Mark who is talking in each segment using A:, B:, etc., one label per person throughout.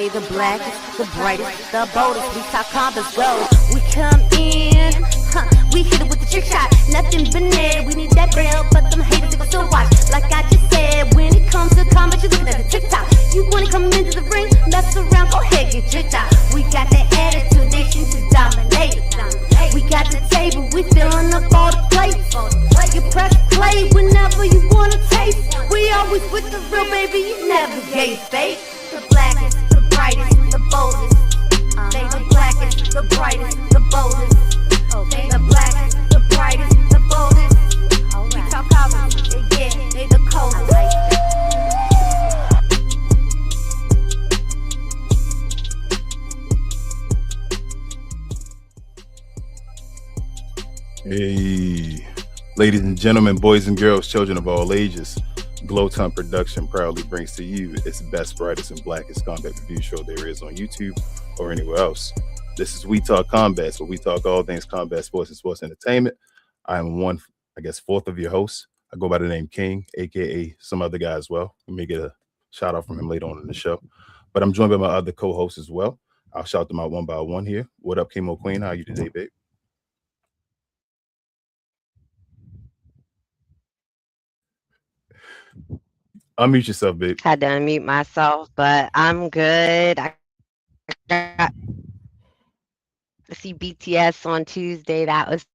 A: Okay, the blackest, the brightest, the boldest. We talk combos, go. We come in, we hit it with the trick shot. Nothing but net, we need that bell, but them haters they still watch. Like I just said, when it comes to combat, you looking at the TikTok. You wanna come into the ring, mess around, go ahead, get tricked out. We got that attitude, nation to dominate. We got the table, we filling up all the plates. You press play whenever you wanna taste. We always with the real, baby, you never gave fake. The blackest, the brightest, the boldest. They the blackest, the brightest, the boldest. They the blackest, the brightest, the boldest. We talk combos, yeah, they the coldest.
B: Hey, ladies and gentlemen, boys and girls, children of all ages, Glowtime Production proudly brings to you its best, brightest, and blackest combat review show there is on YouTube or anywhere else. This is We Talk Combat, where we talk all things combat sports and sports entertainment. I am fourth of your hosts. I go by the name King, aka some other guy as well. We may get a shout out from him later on in the show. But I'm joined by my other co-hosts as well. I'll shout them out one by one here. What up, Chemo Queen? How are you today, babe? Unmute yourself, babe.
C: Had to unmute myself, but I'm good. I got to see BTS on Tuesday. That was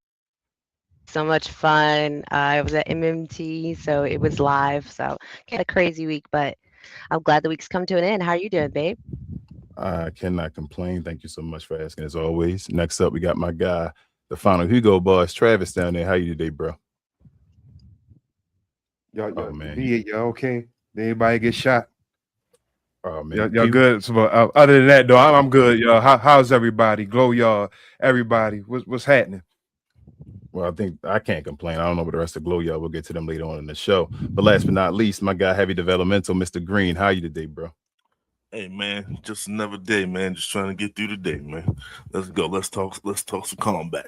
C: so much fun. I was at MMT, so it was live. So kind of crazy week, but I'm glad the week's come to an end. How are you doing, babe?
B: I cannot complain. Thank you so much for asking, as always. Next up, we got my guy, the final Hugo boss, Travis, down there. How you today, bro?
D: Y'all,
B: man.
D: Y'all okay? Did anybody get shot?
B: Oh man,
D: y'all good. So, other than that, though, I'm good. Y'all, how's everybody? Glow, y'all. Everybody, what's happening?
B: Well, I think I can't complain. I don't know about the rest of Glow, y'all. We'll get to them later on in the show. But last but not least, my guy, Heavy Developmental, Mr. Green. How you today, bro?
E: Hey man, just another day, man. Just trying to get through the day, man. Let's go. Let's talk some combat.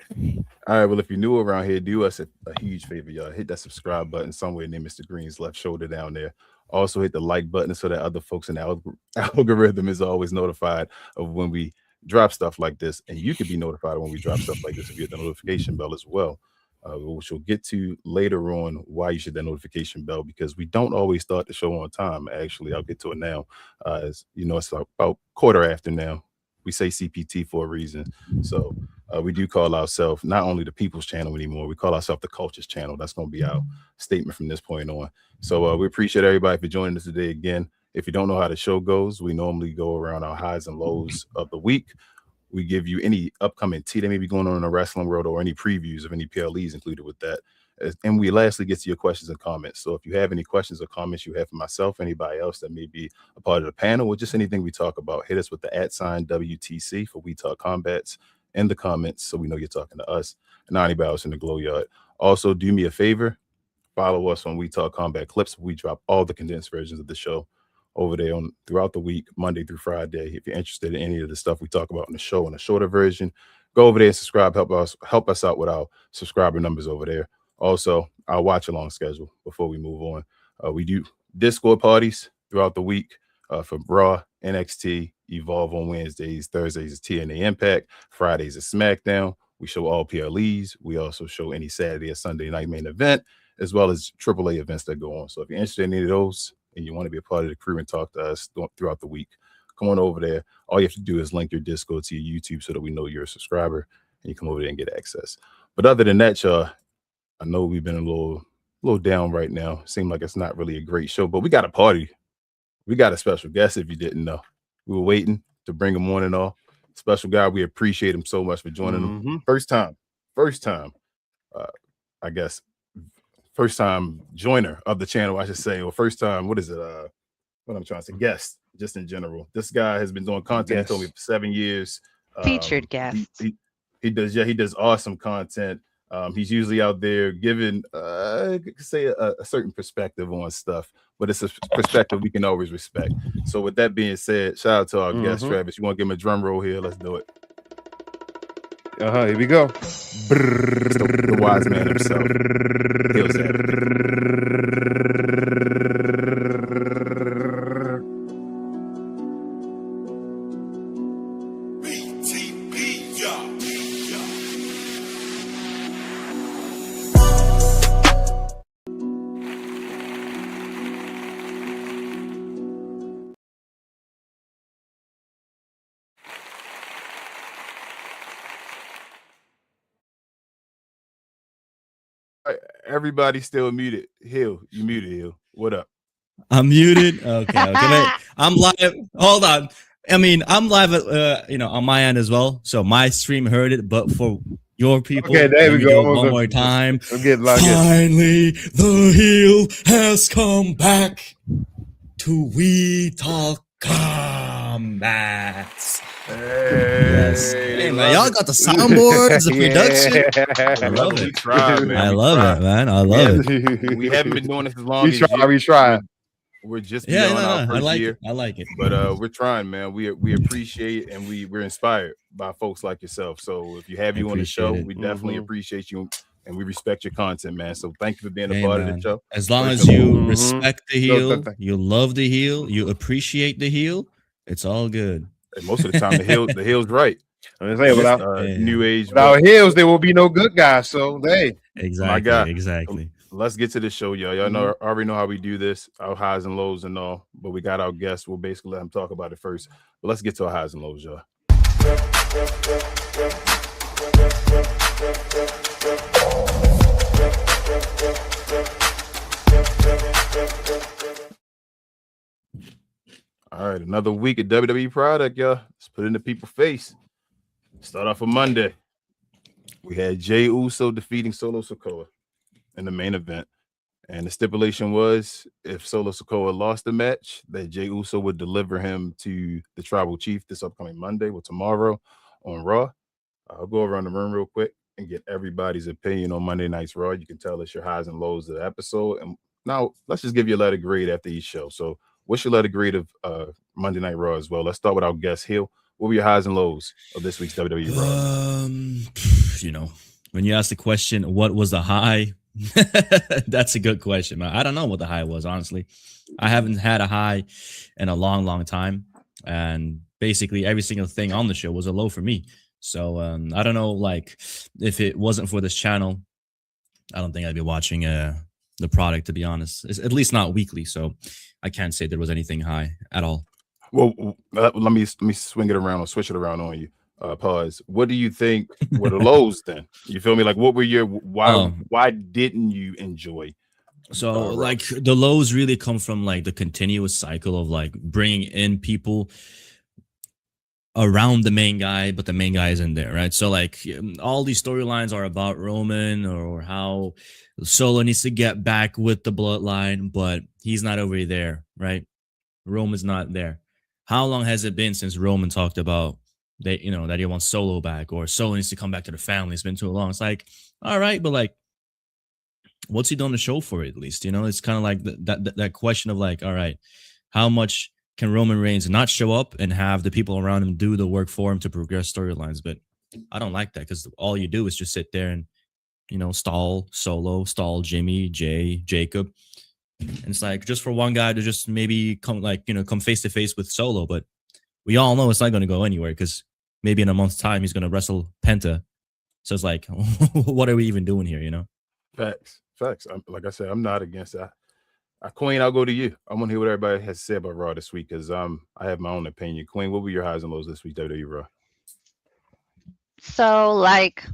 B: All right. Well, if you're new around here, do us a huge favor, y'all. Hit that subscribe button somewhere near Mr. Green's left shoulder down there. Also, hit the like button so that other folks in the algorithm is always notified of when we drop stuff like this, and you can be notified when we drop stuff like this if you hit the notification bell as well. Which we'll get to later on why you should hit that notification bell, because we don't always start the show on time. Actually, I'll get to it now. As you know, it's about quarter after now. We say CPT for a reason. So we do call ourselves not only the People's Channel anymore, we call ourselves the Culture's Channel. That's going to be our statement from this point on. So we appreciate everybody for joining us today again. If you don't know how the show goes, we normally go around our highs and lows of the week. We give you any upcoming tea that may be going on in the wrestling world, or any previews of any PLEs included with that. And we lastly get to your questions and comments. So if you have any questions or comments you have for myself, anybody else that may be a part of the panel, or just anything we talk about, hit us with the @ WTC for We Talk Combats in the comments, so we know you're talking to us and not anybody else in the Glow Yard. Also, do me a favor, follow us on We Talk Combat Clips. We drop all the condensed versions of the show over there on throughout the week, Monday through Friday. If you're interested in any of the stuff we talk about in the show in a shorter version, go over there and subscribe. Help us out with our subscriber numbers over there. Also, our watch along schedule before we move on. We do Discord parties throughout the week for Raw, NXT, Evolve on Wednesdays, Thursdays is TNA Impact, Fridays is SmackDown. We show all PLEs. We also show any Saturday or Sunday night main event, as well as AAA events that go on. So if you're interested in any of those, and you want to be a part of the crew and talk to us throughout the week, come on over there. All you have to do is link your Discord to your YouTube so that we know you're a subscriber, and you come over there and get access. But other than that, y'all, I know we've been a little down right now. Seemed like it's not really a great show, but we got a party. We got a special guest, if you didn't know. We were waiting to bring him on and all. Special guy. We appreciate him so much for joining him. First time, I guess. First time joiner of the channel, I should say, or first time, what I'm trying to say, guest, just in general. This guy has been doing content, he told me, for 7 years.
C: Featured guest.
B: He does awesome content. He's usually out there giving, a certain perspective on stuff, but it's a perspective we can always respect. So with that being said, shout out to our guest, Travis. You want to give him a drum roll here? Let's do it.
D: Here we go.
B: The wise man himself. Everybody's still muted. Hill, you muted, Hill. What up?
F: I'm muted. Okay. Wait, I'm live. Hold on. I mean, I'm live, on my end as well. So my stream heard it, but for your people,
D: Okay, there we go.
F: One more time.
D: I'm getting locked in.
F: Finally, the heel has come back to We Talk Combats. Yes. Hey, man, y'all got the soundboards, the production. I love it.
B: We tried, man.
F: I love it, man. I love it.
B: We haven't been doing this as long
D: We
B: as
D: try.
B: We're just
F: Yeah,
B: beyond our first
F: I like
B: year.
F: it. I like it.
B: But we're trying, man. We appreciate and we're inspired by folks like yourself. So if you have you on the show, we definitely appreciate you and we respect your content, man. So thank you for being a part of the show.
F: As long as you respect the heel, you love the heel, you appreciate the heel, it's all good.
B: And most of the time, the heel's right.
D: I'm saying, without
B: new age,
D: without heels, there will be no good guys. So hey,
F: Exactly.
B: Let's get to the show, y'all. Y'all know already know how we do this, our highs and lows and all. But we got our guests. We'll basically let them talk about it first. But let's get to our highs and lows, y'all. All right, another week of WWE product, y'all. Let's put it in the people's face. Start off on Monday. We had Jey Uso defeating Solo Sikoa in the main event. And the stipulation was if Solo Sikoa lost the match, that Jey Uso would deliver him to the Tribal Chief this upcoming Monday or tomorrow on Raw. I'll go around the room real quick and get everybody's opinion on Monday Night's Raw. You can tell us your highs and lows of the episode. And now let's just give you a letter grade after each show. So what's your letter grade of Monday Night Raw as well? Let's start with our guest, Hill. What were your highs and lows of this week's WWE Raw?
F: When you ask the question, what was the high? That's a good question, man. I don't know what the high was, honestly. I haven't had a high in a long time. And basically every single thing on the show was a low for me. So I don't know, like, if it wasn't for this channel, I don't think I'd be watching the product, to be honest. It's at least not weekly. So I can't say there was anything high at all.
B: Well, let me swing it around or switch it around on you. Pause. What do you think were the lows then? You feel me? Like, what were your why didn't you enjoy?
F: So like the lows really come from like the continuous cycle of like bringing in people around the main guy, but the main guy isn't there, right? So like all these storylines are about Roman or how Solo needs to get back with the bloodline, but he's not over there, right? Roman's not there. How long has it been since Roman talked about that he wants Solo back or Solo needs to come back to the family? It's been too long. It's like, all right, but like, what's he done to show for it? At least, it's kind of like that question of like, all right, how much can Roman Reigns not show up and have the people around him do the work for him to progress storylines? But I don't like that because all you do is just sit there and stall Solo, stall Jimmy, Jay, Jacob. And it's like just for one guy to just maybe come face to face with Solo, but we all know it's not going to go anywhere because maybe in a month's time he's going to wrestle Penta. So it's like, what are we even doing here?
B: Facts. Like I said, I'm not against that. Queen, I'll go to you. I want to hear what everybody has to say about Raw this week because I have my own opinion. Queen, what were your highs and lows this week, WWE Raw?
C: So, like,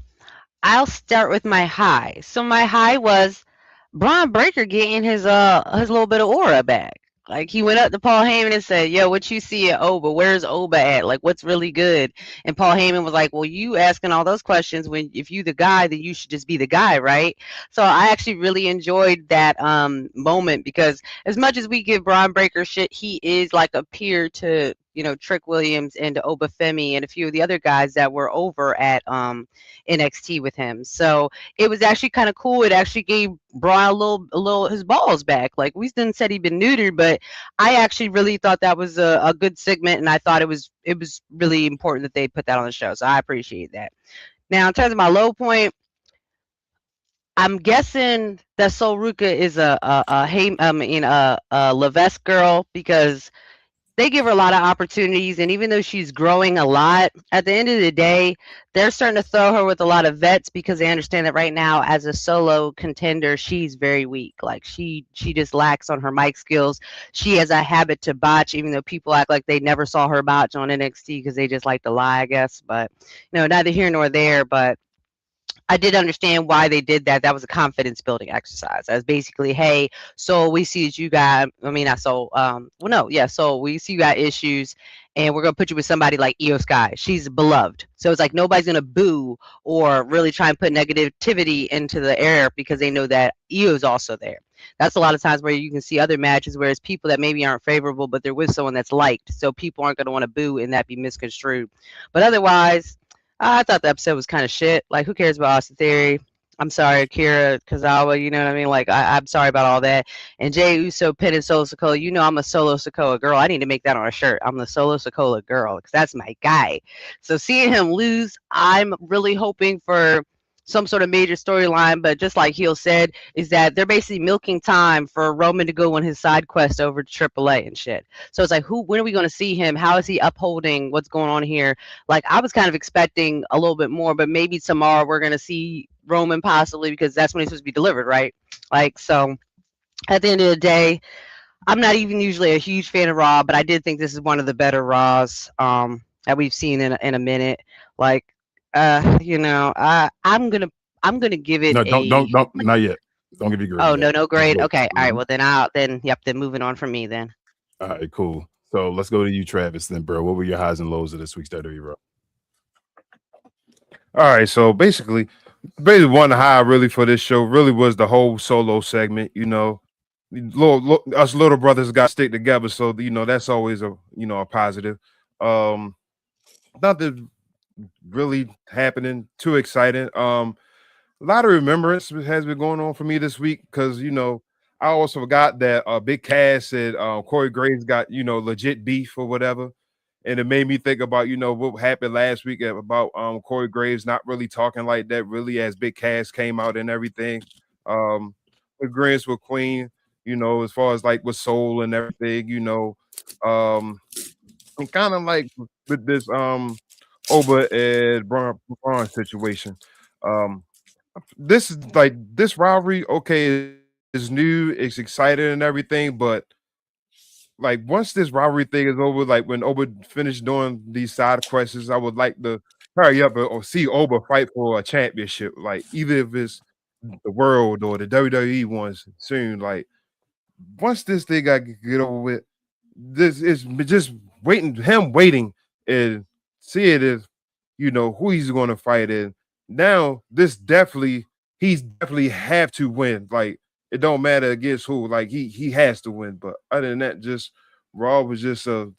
C: I'll start with my high. So my high was Bron Breakker getting his little bit of aura back. Like, he went up to Paul Heyman and said, yo, what you see at Oba? Where's Oba at? Like, what's really good? And Paul Heyman was like, well, you asking all those questions when if you the guy, then you should just be the guy, right? So I actually really enjoyed that moment because as much as we give Bron Breakker shit, he is like a peer to, Trick Williams and Oba Femi and a few of the other guys that were over at NXT with him. So it was actually kind of cool. It actually gave Braun a little his balls back. Like, we didn't said he'd been neutered, but I actually really thought that was a good segment, and I thought it was really important that they put that on the show. So I appreciate that. Now, in terms of my low point, I'm guessing that Sol Ruka is a Levesque girl because they give her a lot of opportunities, and even though she's growing a lot, at the end of the day, they're starting to throw her with a lot of vets because they understand that right now, as a solo contender, she's very weak. Like, she just lacks on her mic skills. She has a habit to botch, even though people act like they never saw her botch on NXT because they just like to lie, I guess. But neither here nor there. But I did understand why they did that. That was a confidence building exercise. That's basically, hey, so we see that you got, I mean, not so, well, no, yeah, so we see you got issues, and we're gonna put you with somebody like Io Sky. She's beloved, so it's like nobody's gonna boo or really try and put negativity into the air because they know that Io is also there. That's a lot of times where you can see other matches where it's people that maybe aren't favorable, but they're with someone that's liked, so people aren't gonna want to boo and that be misconstrued. But otherwise, I thought the episode was kind of shit. Like, who cares about Austin Theory? I'm sorry, Akira Kazawa. You know what I mean? Like, I'm sorry about all that. And Jay Uso pinning Solo Sokola. You know, I'm a Solo Sokola girl. I need to make that on a shirt. I'm the Solo Sokola girl because that's my guy. So seeing him lose, I'm really hoping for some sort of major storyline. But just like Heel said, is that they're basically milking time for Roman to go on his side quest over to AAA and shit. So it's like, when are we going to see him? How is he upholding what's going on here? Like, I was kind of expecting a little bit more, but maybe tomorrow we're going to see Roman possibly because that's when he's supposed to be delivered, right? Like, so at the end of the day, I'm not even usually a huge fan of Raw, but I did think this is one of the better Raws that we've seen in a minute. Like, I'm gonna give it
B: No,
C: a.
B: don't, not yet. Don't give you grade
C: Oh,
B: yet.
C: no
B: Let's
C: grade.
B: go.
C: Okay, all right.
B: Mhm.
C: Well, then moving on from me then.
B: All right, cool. So let's go to you, Travis. Then, bro, what were your highs and lows of this week's WWE Raw?
D: All right, so basically one high really for this show really was the whole solo segment. You know, us little brothers got to stick together, so you know that's always a positive. Um, Nothing really happening too exciting. A lot of remembrance has been going on for me this week because I also forgot that Big Cass said Corey Graves got legit beef or whatever, and it made me think about what happened last week about Corey Graves not really talking like that really as Big Cass came out and everything. Agreements with Queen, as far as like with Soul and everything, and kind of like with this Oba and Bron situation. Um, this is like this rivalry, okay, is new, it's exciting and everything, but like once this rivalry thing is over, like when Oba finished doing these side quests, I would like to hurry up or see Oba fight for a championship, like either if it's the world or the WWE ones soon. Like once this thing got get over with, this is just waiting and see it as who he's going to fight in. Now this he's definitely have to win. Like it don't matter against who. Like he has to win. But other than that, just Raw was just a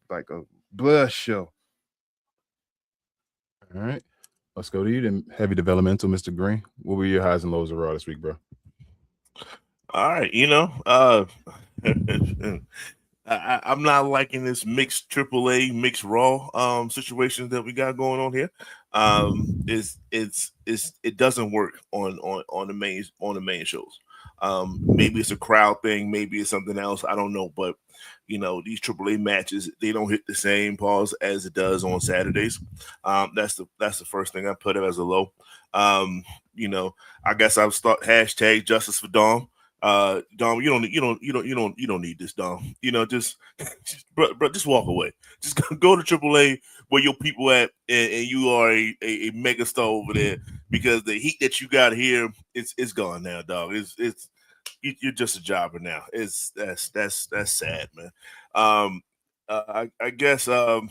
D: like a blood show.
B: All right, let's go to you. Then, heavy developmental, Mr. Green. What were your highs and lows of Raw this week, bro?
E: All right, I'm not liking this mixed AAA, mixed Raw situation that we got going on here. It doesn't work on the main shows. Maybe it's a crowd thing, maybe it's something else. I don't know, but these AAA matches, they don't hit the same pause as it does on Saturdays. That's the first thing I put it as a low. I guess I'll start hashtag justice for Dom. Dom, you don't need this, Dom. Just walk away. Just go to AAA where your people at, and you are a mega star over there, because the heat that you got here, it's gone now, dog. You're just a jobber now. That's sad, man. I guess a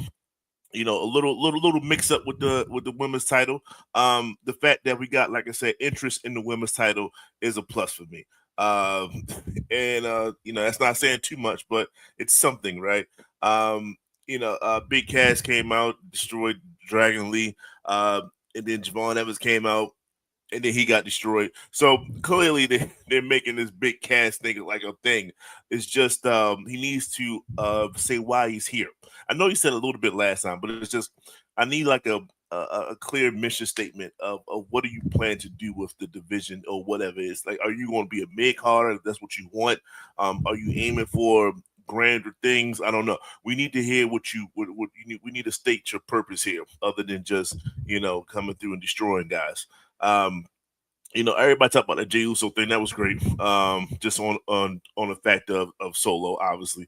E: little mix up with the women's title. The fact that we got, like I said, interest in the women's title is a plus for me. And that's not saying too much, but it's something, right? Big Cass came out, destroyed Dragon Lee, and then Javon Evans came out, and then he got destroyed. So clearly they're making this Big Cass thing like a thing. It's just he needs to say why he's here. I know he said a little bit last time, but it's just I need like a clear mission statement of what do you plan to do with the division or whatever it is. Like, are you going to be a mid-carder if that's what you want? Are you aiming for grander things? I don't know. We need to hear what you need. We need to state your purpose here, other than just coming through and destroying guys. Everybody talk about the Jey Uso thing. That was great. Just on the fact of Solo, obviously.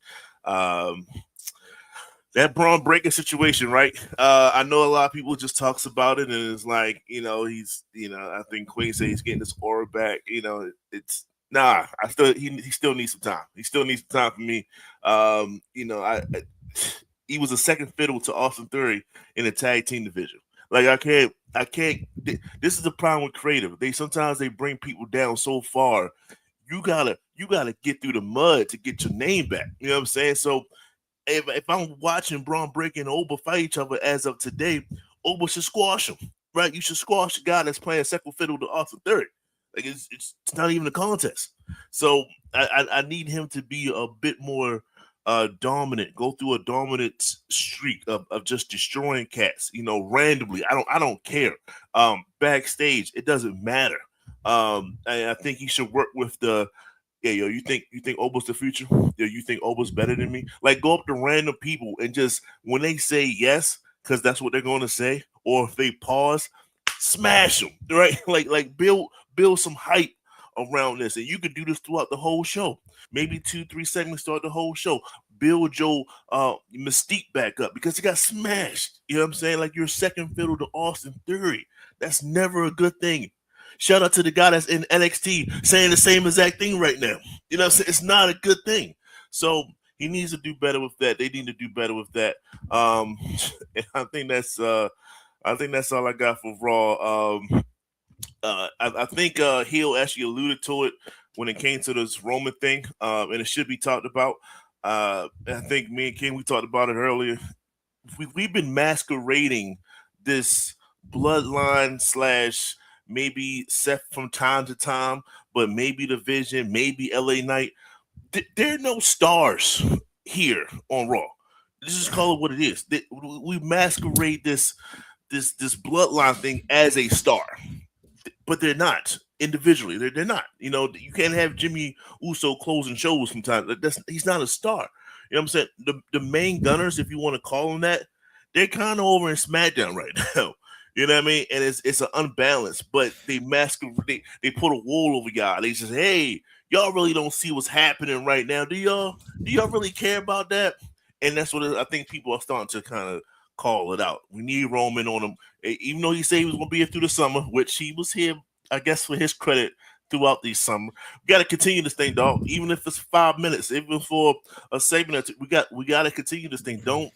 E: that Bron Breakker situation, right? I know a lot of people just talks about it, and it's like, he's, I think Queen said he's getting his aura back. It's nah. He still needs some time. He still needs some time for me. He was a second fiddle to Austin Theory in the tag team division. Like I can't. This is the problem with creative. Sometimes they bring people down so far. You gotta get through the mud to get your name back. You know what I'm saying? So if I'm watching Bron Breakker and Oba fight each other as of today, Oba should squash him, right? You should squash the guy that's playing second fiddle to Austin Theory. Like it's not even a contest. So I need him to be a bit more dominant, go through a dominant streak of just destroying cats, randomly. I don't care. Backstage, it doesn't matter. I think he should work with the you think Oba's the future? You think Oba's better than me? Like, go up to random people and just, when they say yes, because that's what they're going to say, or if they pause, smash them, right? Like build some hype around this, and you could do this throughout the whole show. Maybe 2-3 segments throughout the whole show. Build your mystique back up because he got smashed. You know what I'm saying? Like, you're second fiddle to Austin Theory. That's never a good thing. Shout out to the guy that's in NXT saying the same exact thing right now. You know what I'm saying? It's not a good thing. So he needs to do better with that. They need to do better with that. And I think that's all I got for Raw. I think Hill actually alluded to it when it came to this Roman thing, and it should be talked about. I think me and King, we talked about it earlier. We've been masquerading this bloodline / maybe Seth from time to time, but maybe the Vision, maybe LA Knight. There are no stars here on Raw. Let's just call it what it is. We masquerade this bloodline thing as a star, but they're not individually. They're not. You can't have Jimmy Uso closing shows sometimes. He's not a star. You know what I'm saying? The main gunners, if you want to call them that, they're kind of over in SmackDown right now. You know what I mean? And it's an unbalance, but they masquerade. They put a wall over y'all. They just, hey, y'all really don't see what's happening right now. Do y'all really care about that? And that's what I think people are starting to kind of call it out. We need Roman on him, even though he said he was going to be here through the summer, which he was here, I guess, for his credit throughout the summer. We got to continue this thing, dog. Even if it's 5 minutes, even for a segment, we got to continue this thing. Don't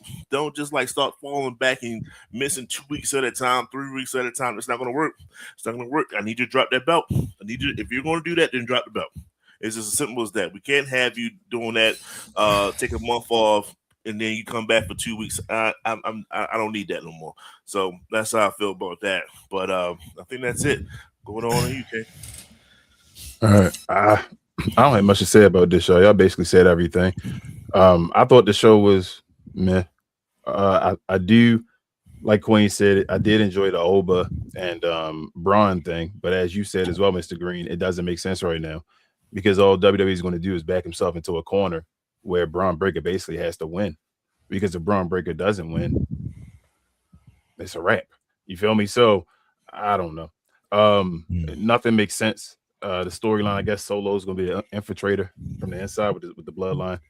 E: just like start falling back and missing 2 weeks at a time, 3 weeks at a time. It's not going to work. It's not going to work. I need you to drop that belt. I need you. If you're going to do that, then drop the belt. It's just as simple as that. We can't have you doing that. Take a month off and then you come back for 2 weeks. I don't need that no more. So that's how I feel about that. But I think that's it. Going on in the UK.
B: All right. I don't have much to say about this show. Y'all basically said everything. I thought the show was meh. I do, like Queen said, I did enjoy the Oba and Bron thing, but as you said as well, Mr. Green, it doesn't make sense right now because all WWE is going to do is back himself into a corner where Bron Breakker basically has to win. Because if Bron Breakker doesn't win, it's a wrap. You feel me? So I don't know. Nothing makes sense. The storyline, I guess Solo is going to be an infiltrator from the inside with the bloodline,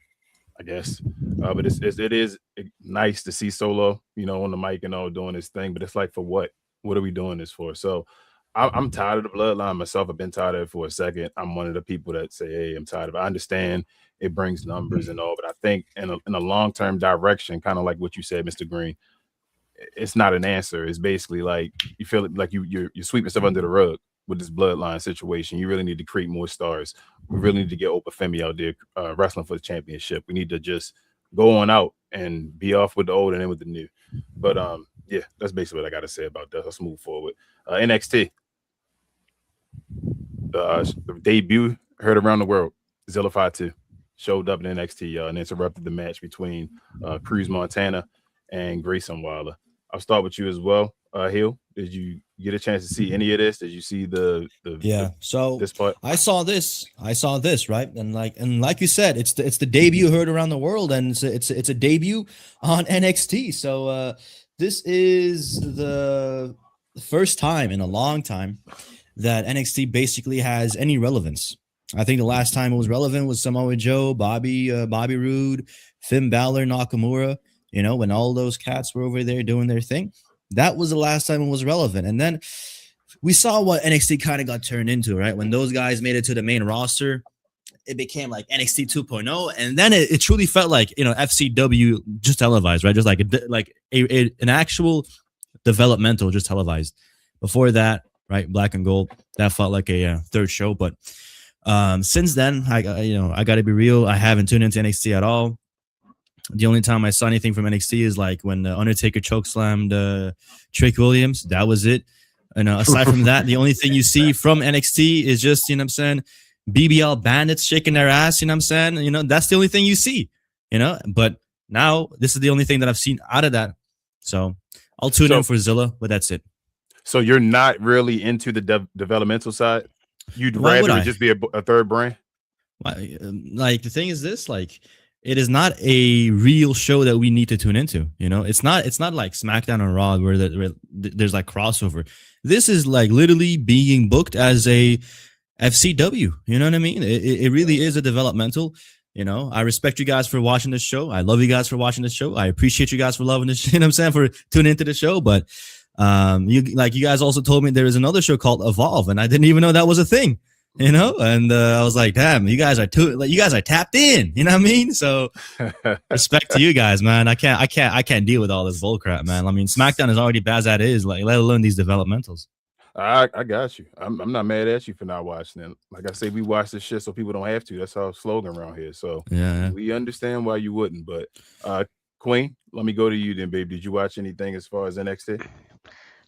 B: I guess. But it is nice to see Solo, on the mic and all doing his thing. But it's like, for what? What are we doing this for? So I'm tired of the bloodline myself. I've been tired of it for a second. I'm one of the people that say, hey, I'm tired of it. I understand it brings numbers and all, but I think in a long-term direction, kind of like what you said, Mr. Green, it's not an answer. It's basically like you feel like you're sweeping stuff under the rug with this bloodline situation. You really need to create more stars. We really need to get Opa Femi out there wrestling for the championship. We need to just go on out and be off with the old and in with the new. But yeah, that's basically what I got to say about that. Let's move forward. NXT. The debut heard around the world. Zillified 2 showed up in NXT and interrupted the match between Cruz Montana and Grayson Waller. I'll start with you as well, Hill. Did you get a chance to see any of this? Did you see
G: So
B: this part?
G: I saw this, right? And like you said, it's the debut heard around the world, and it's a debut on NXT. So this is the first time in a long time that NXT basically has any relevance. I think the last time it was relevant was Samoa Joe, Bobby Roode, Finn Balor, Nakamura. You know, when all those cats were over there doing their thing, that was the last time it was relevant. And then we saw what NXT kind of got turned into, right? When those guys made it to the main roster, it became like NXT 2.0, and then it truly felt like, you know, FCW just televised, right? Just like an actual developmental just televised. Before that, right, Black and Gold, that felt like a third show. But since then, I got to be real, I haven't tuned into NXT at all. The only time I saw anything from NXT is like when the Undertaker chokeslammed Trick Williams. That was it. And aside from that, the only thing you see from NXT is just, you know what I'm saying, BBL bandits shaking their ass, you know what I'm saying? You know, that's the only thing you see, you know? But now this is the only thing that I've seen out of that. So I'll tune in for Zilla, but that's it.
B: So you're not really into the developmental side? You'd rather it just be a third brand?
G: Like, the thing is this, like, it is not a real show that we need to tune into, you know? It's not like SmackDown or Raw where there's like crossover. This is like literally being booked as a FCW, you know what I mean? It really is a developmental. You know, I respect you guys for watching this show. I love you guys for watching this show. I appreciate you guys for loving this. You know what I'm saying? For tuning into the show. But you guys also told me there is another show called Evolve, and I didn't even know that was a thing. You know, and I was like, damn, you guys are tapped in. You know what I mean? So respect to you guys, man. I can't deal with all this bullcrap, man. I mean, SmackDown is already bad as that is, like, let alone these developmentals.
B: I got you. I'm not mad at you for not watching it. Like I say, we watch this shit so people don't have to. That's our slogan around here. So
G: yeah,
B: we understand why you wouldn't. But Queen, let me go to you then, babe. Did you watch anything as far as NXT?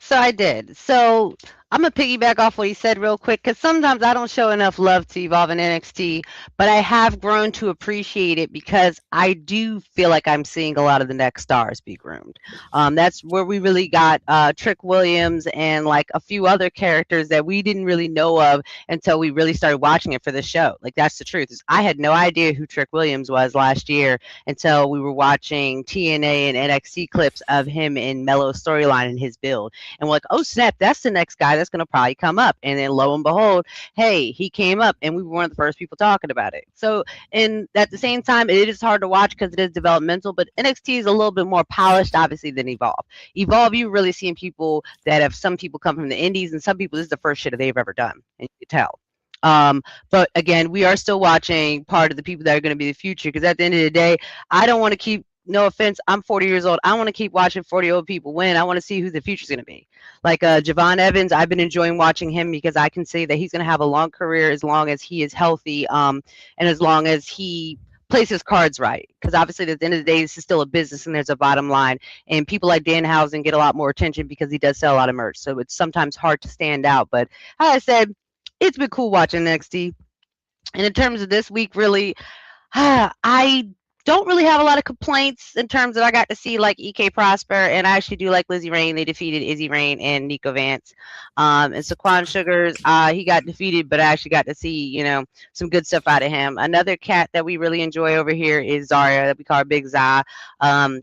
C: So I did. So I'm going to piggyback off what he said real quick, because sometimes I don't show enough love to Evolve and NXT, but I have grown to appreciate it because I do feel like I'm seeing a lot of the next stars be groomed. That's where we really got Trick Williams and like a few other characters that we didn't really know of until we really started watching it for the show. Like, that's the truth. I had no idea who Trick Williams was last year until we were watching TNA and NXT clips of him in Melo's storyline and his build. And we're like, oh snap, that's the next guy that's going to probably come up. And then lo and behold, hey, he came up, and we were one of the first people talking about it. So, and at the same time, it is hard to watch because it is developmental, but NXT is a little bit more polished, obviously, than Evolve. Evolve, you're really seeing people that have, some people come from the indies, and some people, this is the first shit that they've ever done, and you can tell. But again, we are still watching part of the people that are going to be the future, because at the end of the day, I don't want to keep, no offense, I'm 40 years old. I want to keep watching 40-year-old people win. I want to see who the future's going to be. Like Javon Evans, I've been enjoying watching him because I can see that he's going to have a long career as long as he is healthy, and as long as he plays his cards right. Because obviously, at the end of the day, this is still a business, and there's a bottom line. And people like Danhausen get a lot more attention because he does sell a lot of merch. So it's sometimes hard to stand out. But as I said, it's been cool watching NXT. And in terms of this week, really, I don't really have a lot of complaints in terms of, I got to see like EK Prosper, and I actually do like Lizzie Rain. They defeated Izzy Rain and Nico Vance. And Saquon Sugars, he got defeated, but I actually got to see, you know, some good stuff out of him. Another cat that we really enjoy over here is Zarya, that we call her Big Za.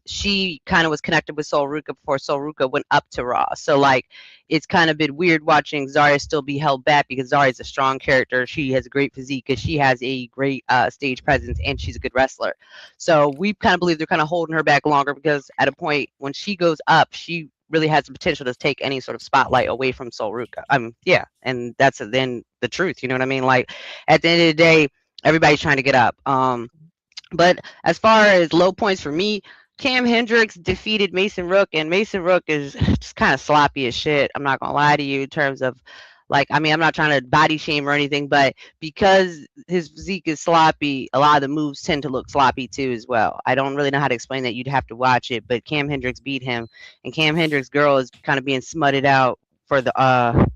C: She kind of was connected with Sol Ruka before Sol Ruka went up to Raw. So like, it's kind of been weird watching Zarya still be held back, because Zarya is a strong character. She has a great physique, because she has a great stage presence, and she's a good wrestler. So we kind of believe they're kind of holding her back longer, because at a point when she goes up, she really has the potential to take any sort of spotlight away from Sol Ruka. Yeah, and that's then the truth. You know what I mean? Like, at the end of the day, everybody's trying to get up. But as far as low points for me, Cam Hendricks defeated Mason Rook, and Mason Rook is just kind of sloppy as shit. I'm not gonna lie to you in terms of, like, I mean, I'm not trying to body shame or anything, but because his physique is sloppy, a lot of the moves tend to look sloppy too as well. I don't really know how to explain that. You'd have to watch it, but Cam Hendricks beat him, and Cam Hendricks' girl is kind of being smutted out for the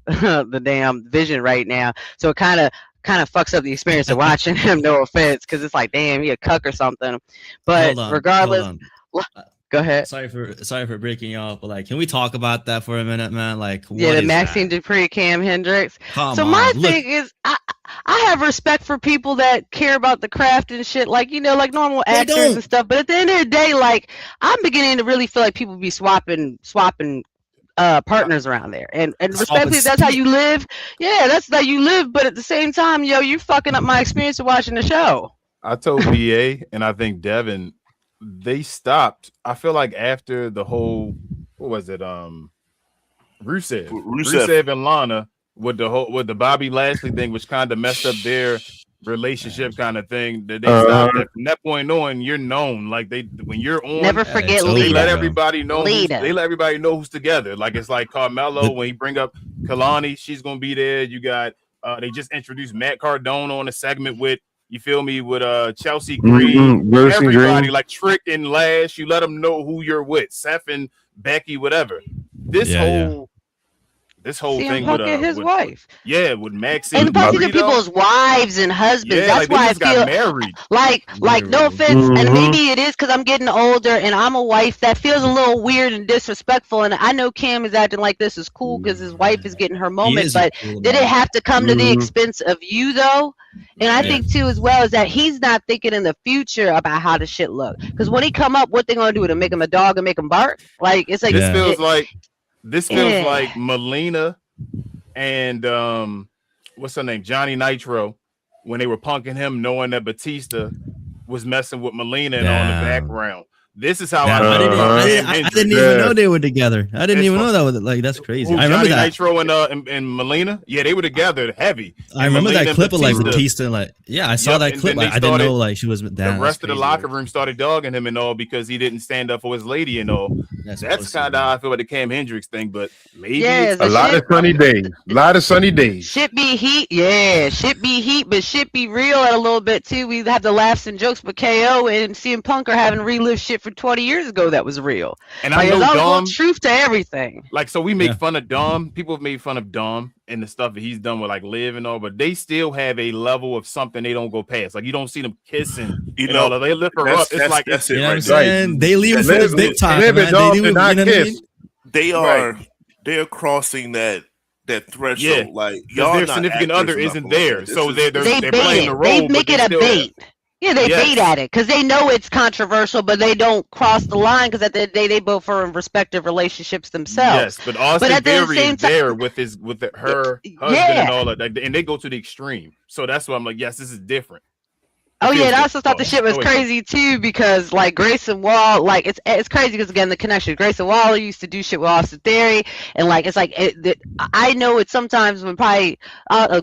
C: the damn Vision right now. So it kind of fucks up the experience of watching him, no offense, because it's like, damn, he a cuck or something. But regardless, go ahead.
G: Sorry for breaking you off, but like, can we talk about that for a minute, man? Like,
C: yeah, the Maxine Dupree, Cam Hendricks. My thing is, I have respect for people that care about the craft and shit, like, you know, like normal actors and stuff. But at the end of the day, like, I'm beginning to really feel like people be swapping partners around there, and respectfully, that's how you live. Yeah, that's how you live. But at the same time, yo, you fucking up my experience of watching the show.
B: I told BA, and I think Devin, they stopped. I feel like after the whole, what was it? Rusev and Lana with the Bobby Lashley thing, which kind of messed up their relationship kind of thing. That they stopped that. From that point on, you're known. Like when you're on,
C: Never forget
F: totally.
B: they
C: Lita.
B: let everybody know.
C: Lita.
B: They let everybody know who's together. Like it's like Carmelo when he bring up Kalani, she's gonna be there. You got they just introduced Matt Cardone on a segment with. You feel me with Chelsea Green, everybody like Trick and Lash. You let them know who you're with, Seth and Becky, whatever. This whole
C: CM
B: thing
C: Punk
B: with
C: and his
B: with,
C: wife,
B: with Maxine,
C: and plus these are people's wives and husbands.
B: Yeah,
C: That's
B: like
C: why I
B: they just got
C: feel
B: married.
C: like no offense, and maybe it is because I'm getting older and I'm a wife. That feels a little weird and disrespectful. And I know Cam is acting like this is cool because his wife is getting her moment. But did it have to come to the expense of you though? And I think too as well is that he's not thinking in the future about how the shit look. Because when he come up, what they gonna do to make him a dog and make him bark? Like it's like
B: this feels like Melina and what's her name, Johnny Nitro, when they were punking him, knowing that Batista was messing with Melina and on the background. This is how
F: I didn't even know they were together. I didn't even know that was like that's crazy. I remember
B: Johnny
F: that
B: Nitro and Melina. Yeah, they were together heavy.
F: I remember that clip of like Batista. Like, I saw that clip. I didn't know like she was down.
B: The rest of the locker room started dogging him and all because he didn't stand up for his lady and all. That's kind of how I feel about the Cam Hendricks thing, but maybe it's
D: a lot of sunny days.
C: Shit be heat, shit be heat, but shit be real a little bit too. We have the laughs and jokes, but KO and CM Punk are having relived shit for 20 years ago that was real.
B: And I know Dom,
C: truth to everything.
B: Like, so we make fun of Dom. People have made fun of Dom and the stuff that he's done with like Liv and all, but they still have a level of something they don't go past. Like you don't see them kissing, they lift her up. It's like
F: that's it, right? They leave it for the big time.
E: They are crossing that threshold.
B: Yeah.
E: Like
B: their significant other isn't there, so they're playing the role.
C: They make it a bait. Yeah, they bait at it because they know it's controversial, but they don't cross the line because at the end of the day, they both are in respective relationships themselves.
B: Yes, but Austin Theory is there with her husband and all of that, and they go to the extreme. So that's why I'm like, yes, this is different.
C: Oh yeah, and I also thought the shit was crazy too because like Grayson Waller, like it's crazy because again the connection. Grayson Waller used to do shit with Austin Theory, and like it's like I know it sometimes when probably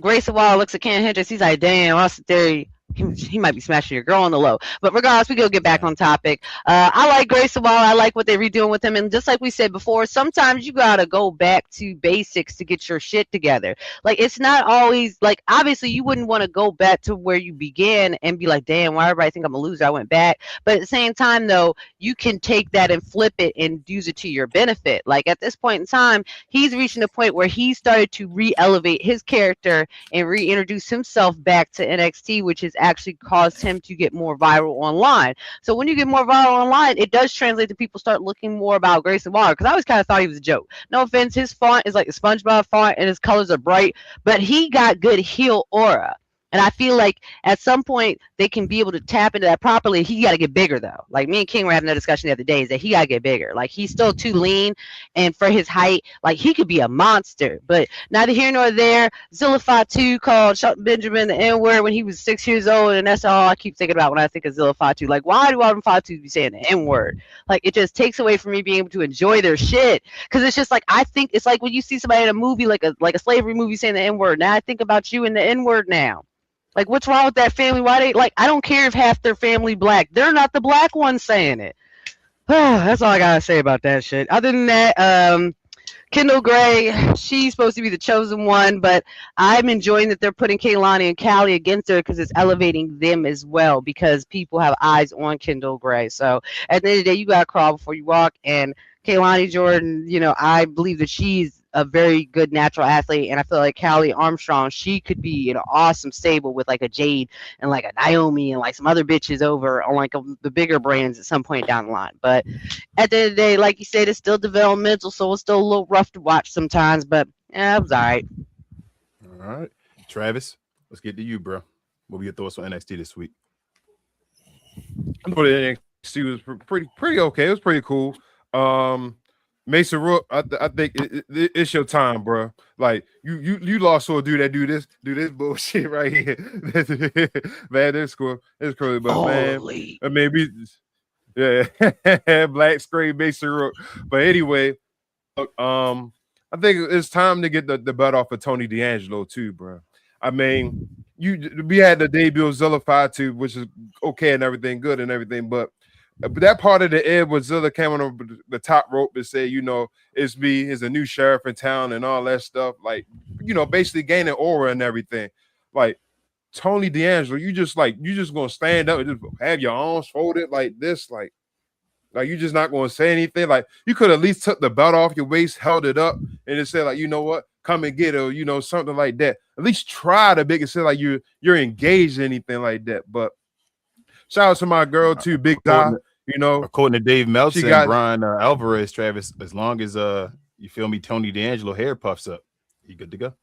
C: Grayson Waller looks at Cam Hendricks, he's like, damn, Austin Theory. He might be smashing your girl on the low, but regardless, we go get back on topic. I like Grayson Waller. I like what they're redoing with him, and just like we said before, sometimes you gotta go back to basics to get your shit together. Like it's not always like obviously you wouldn't want to go back to where you began and be like, damn, why everybody think I'm a loser? I went back, but at the same time though, you can take that and flip it and use it to your benefit. Like at this point in time, he's reaching a point where he started to re-elevate his character and reintroduce himself back to NXT, which is actually caused him to get more viral online. So when you get more viral online, it does translate to people start looking more about Grayson Waller, because I always kind of thought he was a joke. No offense, his font is like the SpongeBob font and his colors are bright, but he got good heel aura. And I feel like at some point they can be able to tap into that properly. He got to get bigger though. Like me and King were having a discussion the other day, is that he got to get bigger. Like he's still too lean, and for his height, like he could be a monster. But neither here nor there. Zilla Fatu called Shelton Benjamin the N-word when he was 6 years old, and that's all I keep thinking about when I think of Zilla Fatu. Like, why do all them Fatus be saying the N-word? Like it just takes away from me being able to enjoy their shit. Because it's just like I think it's like when you see somebody in a movie like a slavery movie saying the N-word. Now I think about you and the N-word now. Like, what's wrong with that family? Why they like? I don't care if half their family black. They're not the black ones saying it. That's all I gotta say about that shit. Other than that, Kendall Gray, she's supposed to be the chosen one, but I'm enjoying that they're putting Kaylani and Callie against her because it's elevating them as well, because people have eyes on Kendall Gray. So at the end of the day, you gotta crawl before you walk. And Kaylani Jordan, I believe that she's a very good natural athlete, and I feel like Callie Armstrong, she could be in an awesome stable with like a Jade and like a Naomi and like some other bitches over on like the bigger brands at some point down the line. But at the end of the day, like you said, it's still developmental, so it's still a little rough to watch sometimes, but it was all right.
B: All right, Travis, let's get to you, bro. What were your thoughts on NXT this week?
D: I thought NXT was pretty okay. It was pretty cool. Mason Rook, I think it's your time, bro. Like you lost to a dude that do this bullshit right here. Man, it's cool. It's cool, but man, I mean, Yeah, black screen masonry. But anyway, I think it's time to get the butt off of Tony D'Angelo too, bro. I mean, we had the debut of Zilla 5-2, which is okay and everything, good and everything, but that part of the end where Zilla came on the top rope and said, it's me, is a new sheriff in town and all that stuff, like, basically gaining aura and everything. Like Tony D'Angelo, you just gonna stand up and just have your arms folded like this, like you're just not going to say anything. Like you could at least took the belt off your waist, held it up, and just said like, you know what, come and get it, or something like that. At least try to make it sound like you're engaged in anything like that. But shout out to my girl too, Big Di.
B: According to Dave Meltzer
D: she got
B: and Brian Alvarez, Travis, as long as you feel me, Tony D'Angelo hair puffs up, he good to go.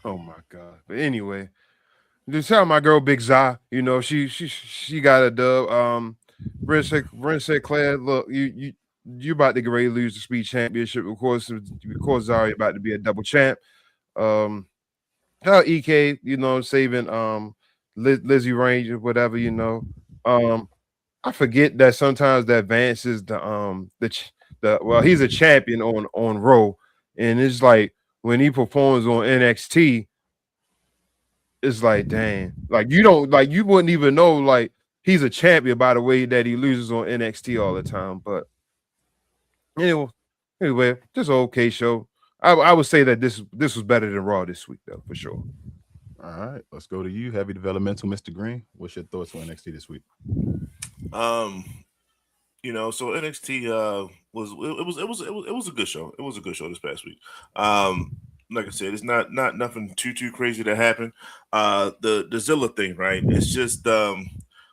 D: Oh my God. But anyway, just shout out my girl Big Zai. She got a dub. Brent said, Claire, look, you about to get ready to lose the speed championship. Of course, Zari about to be a double champ. How EK, saving Lizzie Range or whatever, I forget that sometimes the advance is he's a champion on Raw, and it's like when he performs on NXT, it's like, dang, like you wouldn't even know like he's a champion by the way that he loses on NXT all the time. But anyway, just an okay show. I would say that this was better than Raw this week though, for sure.
B: All right, let's go to you, heavy developmental, Mr. Green. What's your thoughts on NXT this week?
E: So NXT was a good show. It was a good show this past week. Like I said, it's not nothing too crazy that happened. The Zilla thing, right? It's just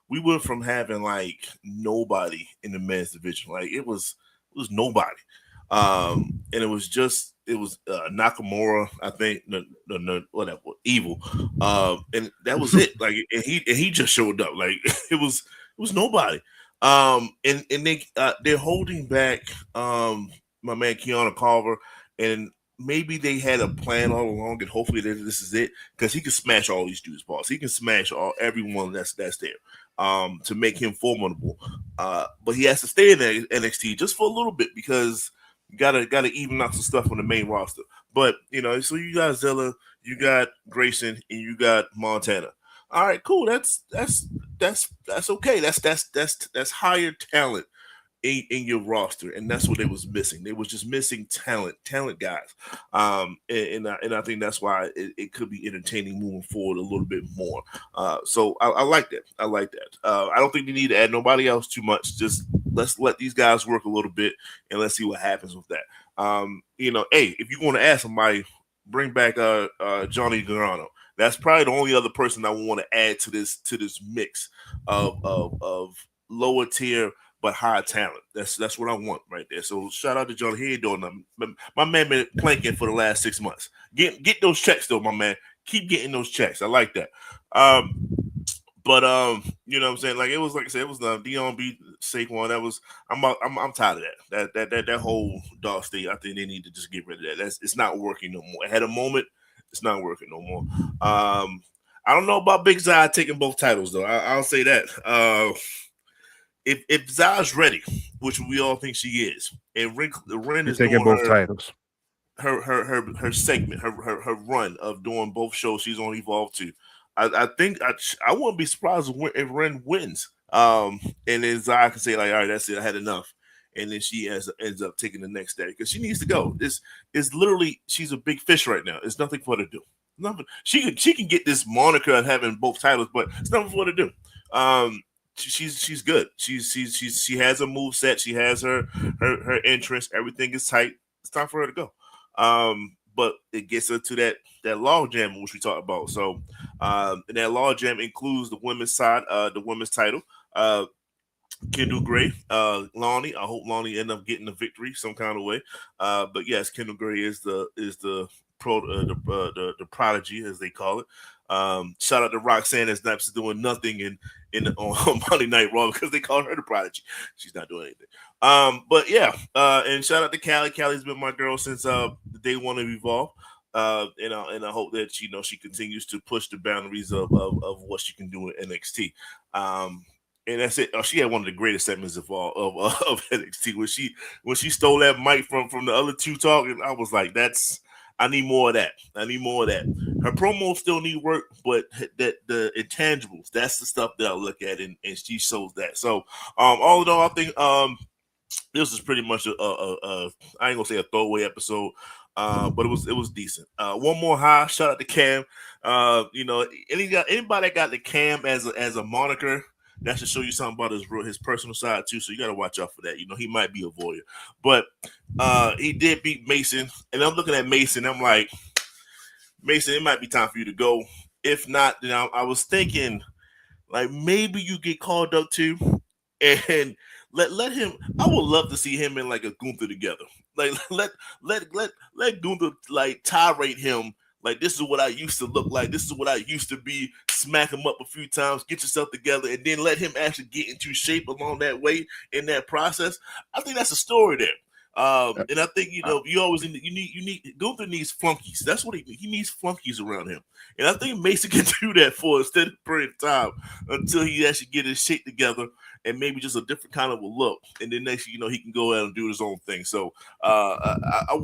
E: we went from having like nobody in the men's division, like it was nobody, and it was Nakamura, I think, whatever, Evil, and that was it. Like, and he just showed up. Like it was nobody. And they're holding back my man Keanu Carver, and maybe they had a plan all along, and hopefully this is it, because he can smash all these dudes' balls. He can smash everyone that's there, to make him formidable. But he has to stay in NXT just for a little bit, because you gotta even out some stuff on the main roster. But so you got Zilla, you got Grayson, and you got Montana. All right, cool. That's okay. That's higher talent in your roster, and that's what they was missing. They was just missing talent guys. And I think that's why it could be entertaining moving forward a little bit more. So I like that. I like that. I don't think they need to add nobody else too much. Just let's let these guys work a little bit, and let's see what happens with that. Hey, if you want to add somebody, bring back Johnny Gargano. That's probably the only other person I want to add to this mix of lower tier but high talent. That's what I want right there. So shout out to Johnny. He ain't doing nothing. My man been planking for the last 6 months. Get those checks though, my man. Keep getting those checks. I like that. But you know what I'm saying? Like I said, it was the Dion B Saquon. I'm tired of that whole dog state. I think they need to just get rid of that. It's not working no more. It had a moment. It's not working no more. I don't know about Big Zai taking both titles though. I'll say that. If Zai's ready, which we all think she is, and Ren is
D: taking both titles.
E: Her segment, her run of doing both shows she's on Evolve 2. I think I wouldn't be surprised if Ren wins. And then Zai can say like, all right, that's it, I had enough. And then she ends up taking the next day because she needs to go. This is literally, she's a big fish right now. It's nothing for her to do. Nothing. She can get this moniker of having both titles, but it's nothing for her to do. She's good. She has a move set. She has her entrance. Everything is tight. It's time for her to go. But it gets her to that log jam which we talked about. So, and that log jam includes the women's side, the women's title. Kendall Gray, Lonnie. I hope Lonnie end up getting the victory some kind of way. But yes, Kendall Gray is the prodigy, as they call it. Shout out to Roxanne as Snipes is doing nothing on Monday Night Raw because they call her the prodigy. She's not doing anything. But yeah, and shout out to Callie. Callie's been my girl since the day one of Evolve. And I hope that she continues to push the boundaries of what she can do in NXT. And that's it. Oh, she had one of the greatest segments of all of NXT when she stole that mic from the other two talking. I was like, I need more of that. I need more of that. Her promos still need work, but that the intangibles, that's the stuff that I look at, and she shows that. So, all in all, I think this is pretty much I ain't gonna say a throwaway episode, but it was decent. One more high shout out to Cam. Anybody that got the Cam as a moniker, that should show you something about his personal side too. So you got to watch out for that. He might be a voyeur, but he did beat Mason, and I'm looking at Mason. I'm like, Mason, it might be time for you to go. If not, then I was thinking, like, maybe you get called up too, and let him. I would love to see him and like a Gunther together. Like let Gunther like tirade him. Like, this is what I used to look like. This is what I used to be. Smack him up a few times, get yourself together, and then let him actually get into shape along that way in that process. I think that's a story there. And I think you always need Gunther needs flunkies. That's what he needs, flunkies around him. And I think Mason can do that for a steady period of time until he actually get his shit together and maybe just a different kind of a look. And then next he can go out and do his own thing. So I'm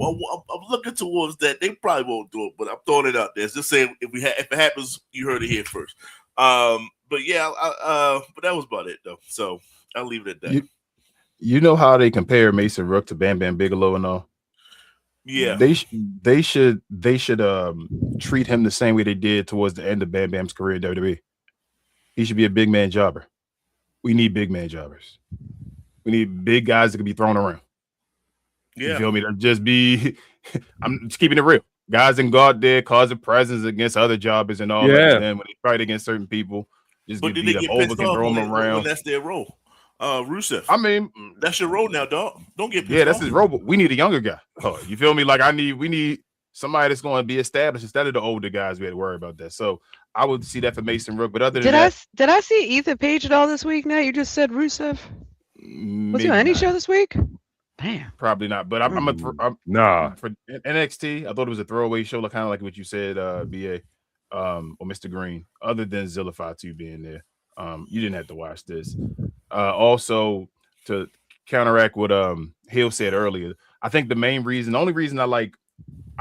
E: looking towards that. They probably won't do it, but I'm throwing it out there. Just saying if it happens, you heard it here first. But yeah, but that was about it though. So I'll leave it at that.
B: You know how they compare Mason Rook to Bam Bam Bigelow and all?
E: Yeah.
B: They should treat him the same way they did towards the end of Bam Bam's career in WWE. He should be a big man jobber. We need big man jobbers. We need big guys that can be thrown around.
E: Yeah.
B: You feel me? To just be I'm just keeping it real. Guys can go out there causing presence against other jobbers and all that. And then when they fight against certain people, just get beat up over, can throw them around.
E: When that's their role. Rusev.
B: I mean,
E: that's your role now, dog. Don't get pissed
B: yeah, that's
E: off.
B: his role. But we need a younger guy. Oh, you feel me? Like we need somebody that's going to be established instead of the older guys. We had to worry about that. So I would see that for Mason Rook. But other than that,
H: did I see Ethan Page at all this week? Now you just said Rusev. Was he on any show this week? Damn.
B: Probably not. But I'm
D: nah
B: for NXT. I thought it was a throwaway show, like kind of like what you said, BA, or Mr. Green. Other than Zilla Fatu being there, you didn't have to watch this. Also, to counteract what Hill said earlier, I think the only reason I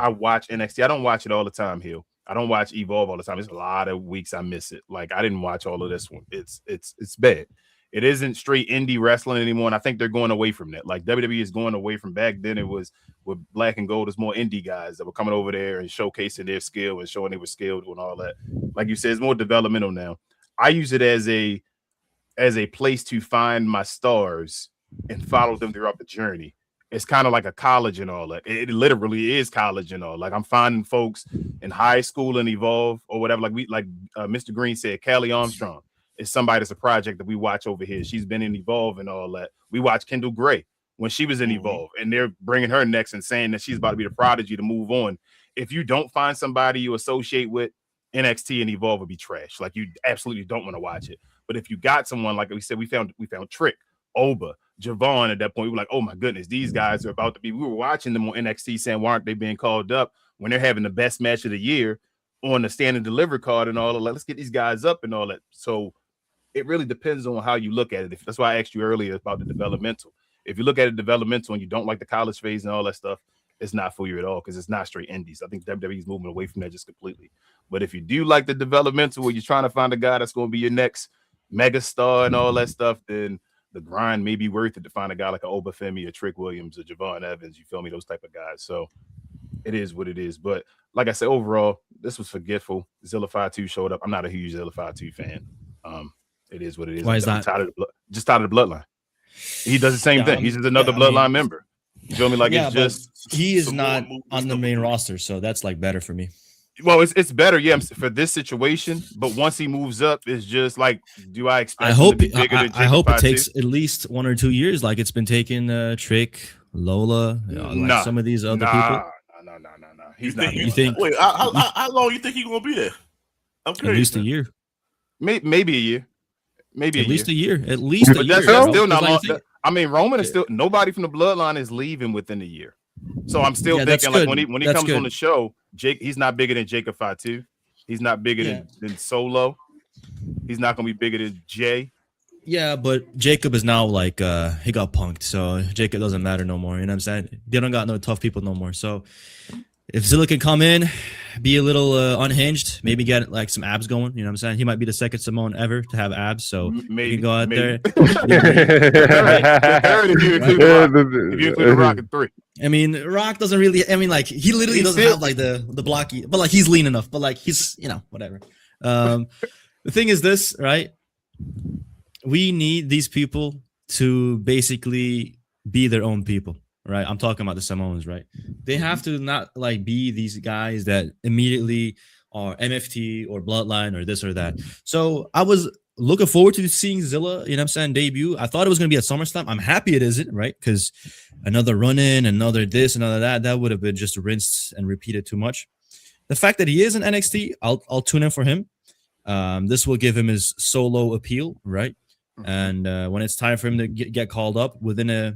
B: watch NXT, I don't watch it all the time, Hill. I don't watch Evolve all the time. There's a lot of weeks I miss it. Like, I didn't watch all of this one. It's bad. It isn't straight indie wrestling anymore, and I think they're going away from that. Like, WWE is going away from back then. It was with Black and Gold. It's more indie guys that were coming over there and showcasing their skill and showing they were skilled and all that. Like you said, it's more developmental now. I use it as a place to find my stars and follow them throughout the journey. It's kind of like a college and all that. It literally is college and all. Like, I'm finding folks in high school and Evolve or whatever. Like Mr. Green said, Callie Armstrong is somebody that's a project that we watch over here. She's been in Evolve and all that. We watch Kendall Gray when she was in Evolve, and they're bringing her next and saying that she's about to be the prodigy to move on. If you don't find somebody you associate with, NXT and Evolve would be trash. Like, you absolutely don't want to watch it. But if you got someone, like we said, we found Trick, Oba, Javon at that point, we were like, oh my goodness, these guys are about to be. We were watching them on NXT saying, why aren't they being called up when they're having the best match of the year on the stand and deliver card and all of that? Let's get these guys up and all that. So it really depends on how you look at it. That's why I asked you earlier about the developmental. If you look at it developmental and you don't like the college phase and all that stuff, it's not for you at all, because it's not straight indies. I think WWE is moving away from that just completely. But if you do like the developmental, where you're trying to find a guy that's going to be your next megastar and all that stuff, then the grind may be worth it to find a guy like an Obafemi or Trick Williams or Javon Evans. You feel me? Those type of guys. So it is what it is. But like I said, overall, this was forgetful. Zilla Fatu showed up. I'm not a huge Zilla Fatu fan. It is what it is.
F: Why is that?
B: Just out of the bloodline. He does the same thing. He's just another bloodline member. You feel me? Like, it's just
G: he is not on the main roster, so that's like better for me.
B: Well, it's better, yeah, for this situation. But once he moves up, it's just like, do I expect?
F: I hope it takes at least 1 or 2 years, like it's been taking Trick, Lola, like some of these other people.
B: No. He's not.
F: You think?
E: Wait, how long you think he's gonna be there? I'm curious.
F: At least a year.
B: Maybe a year. Maybe
F: at least a year. At least a year.
B: That's still not long. I mean, Roman is still, nobody from the bloodline is leaving within a year. So I'm still thinking, like, when he comes on the show, he's not bigger than Jacob Fatu. He's not bigger than Solo. He's not going to be bigger than Jay.
F: Yeah, but Jacob is now like he got punked, so Jacob doesn't matter no more. You know what I'm saying? They don't got no tough people no more. So if Zilla can come in, be a little unhinged, maybe get like some abs going. You know what I'm saying? He might be the second Samoan ever to have abs, so he can go out there.
B: If you include the Rock at 3.
F: I mean, Rock doesn't really. I mean, like he literally doesn't have like the blocky, but like he's lean enough. But like he's whatever. The thing is this, right? We need these people to basically be their own people, right? I'm talking about the Samoans, right? They have to not like be these guys that immediately are MFT or Bloodline or this or that. So I was looking forward to seeing Zilla, you know what I'm saying, debut. I thought it was going to be at SummerSlam. I'm happy it isn't, right? Because another run-in, another this, another that would have been just rinsed and repeated too much. The fact that he is in NXT, I'll tune in for him. This will give him his solo appeal, right? And when it's time for him to get called up within a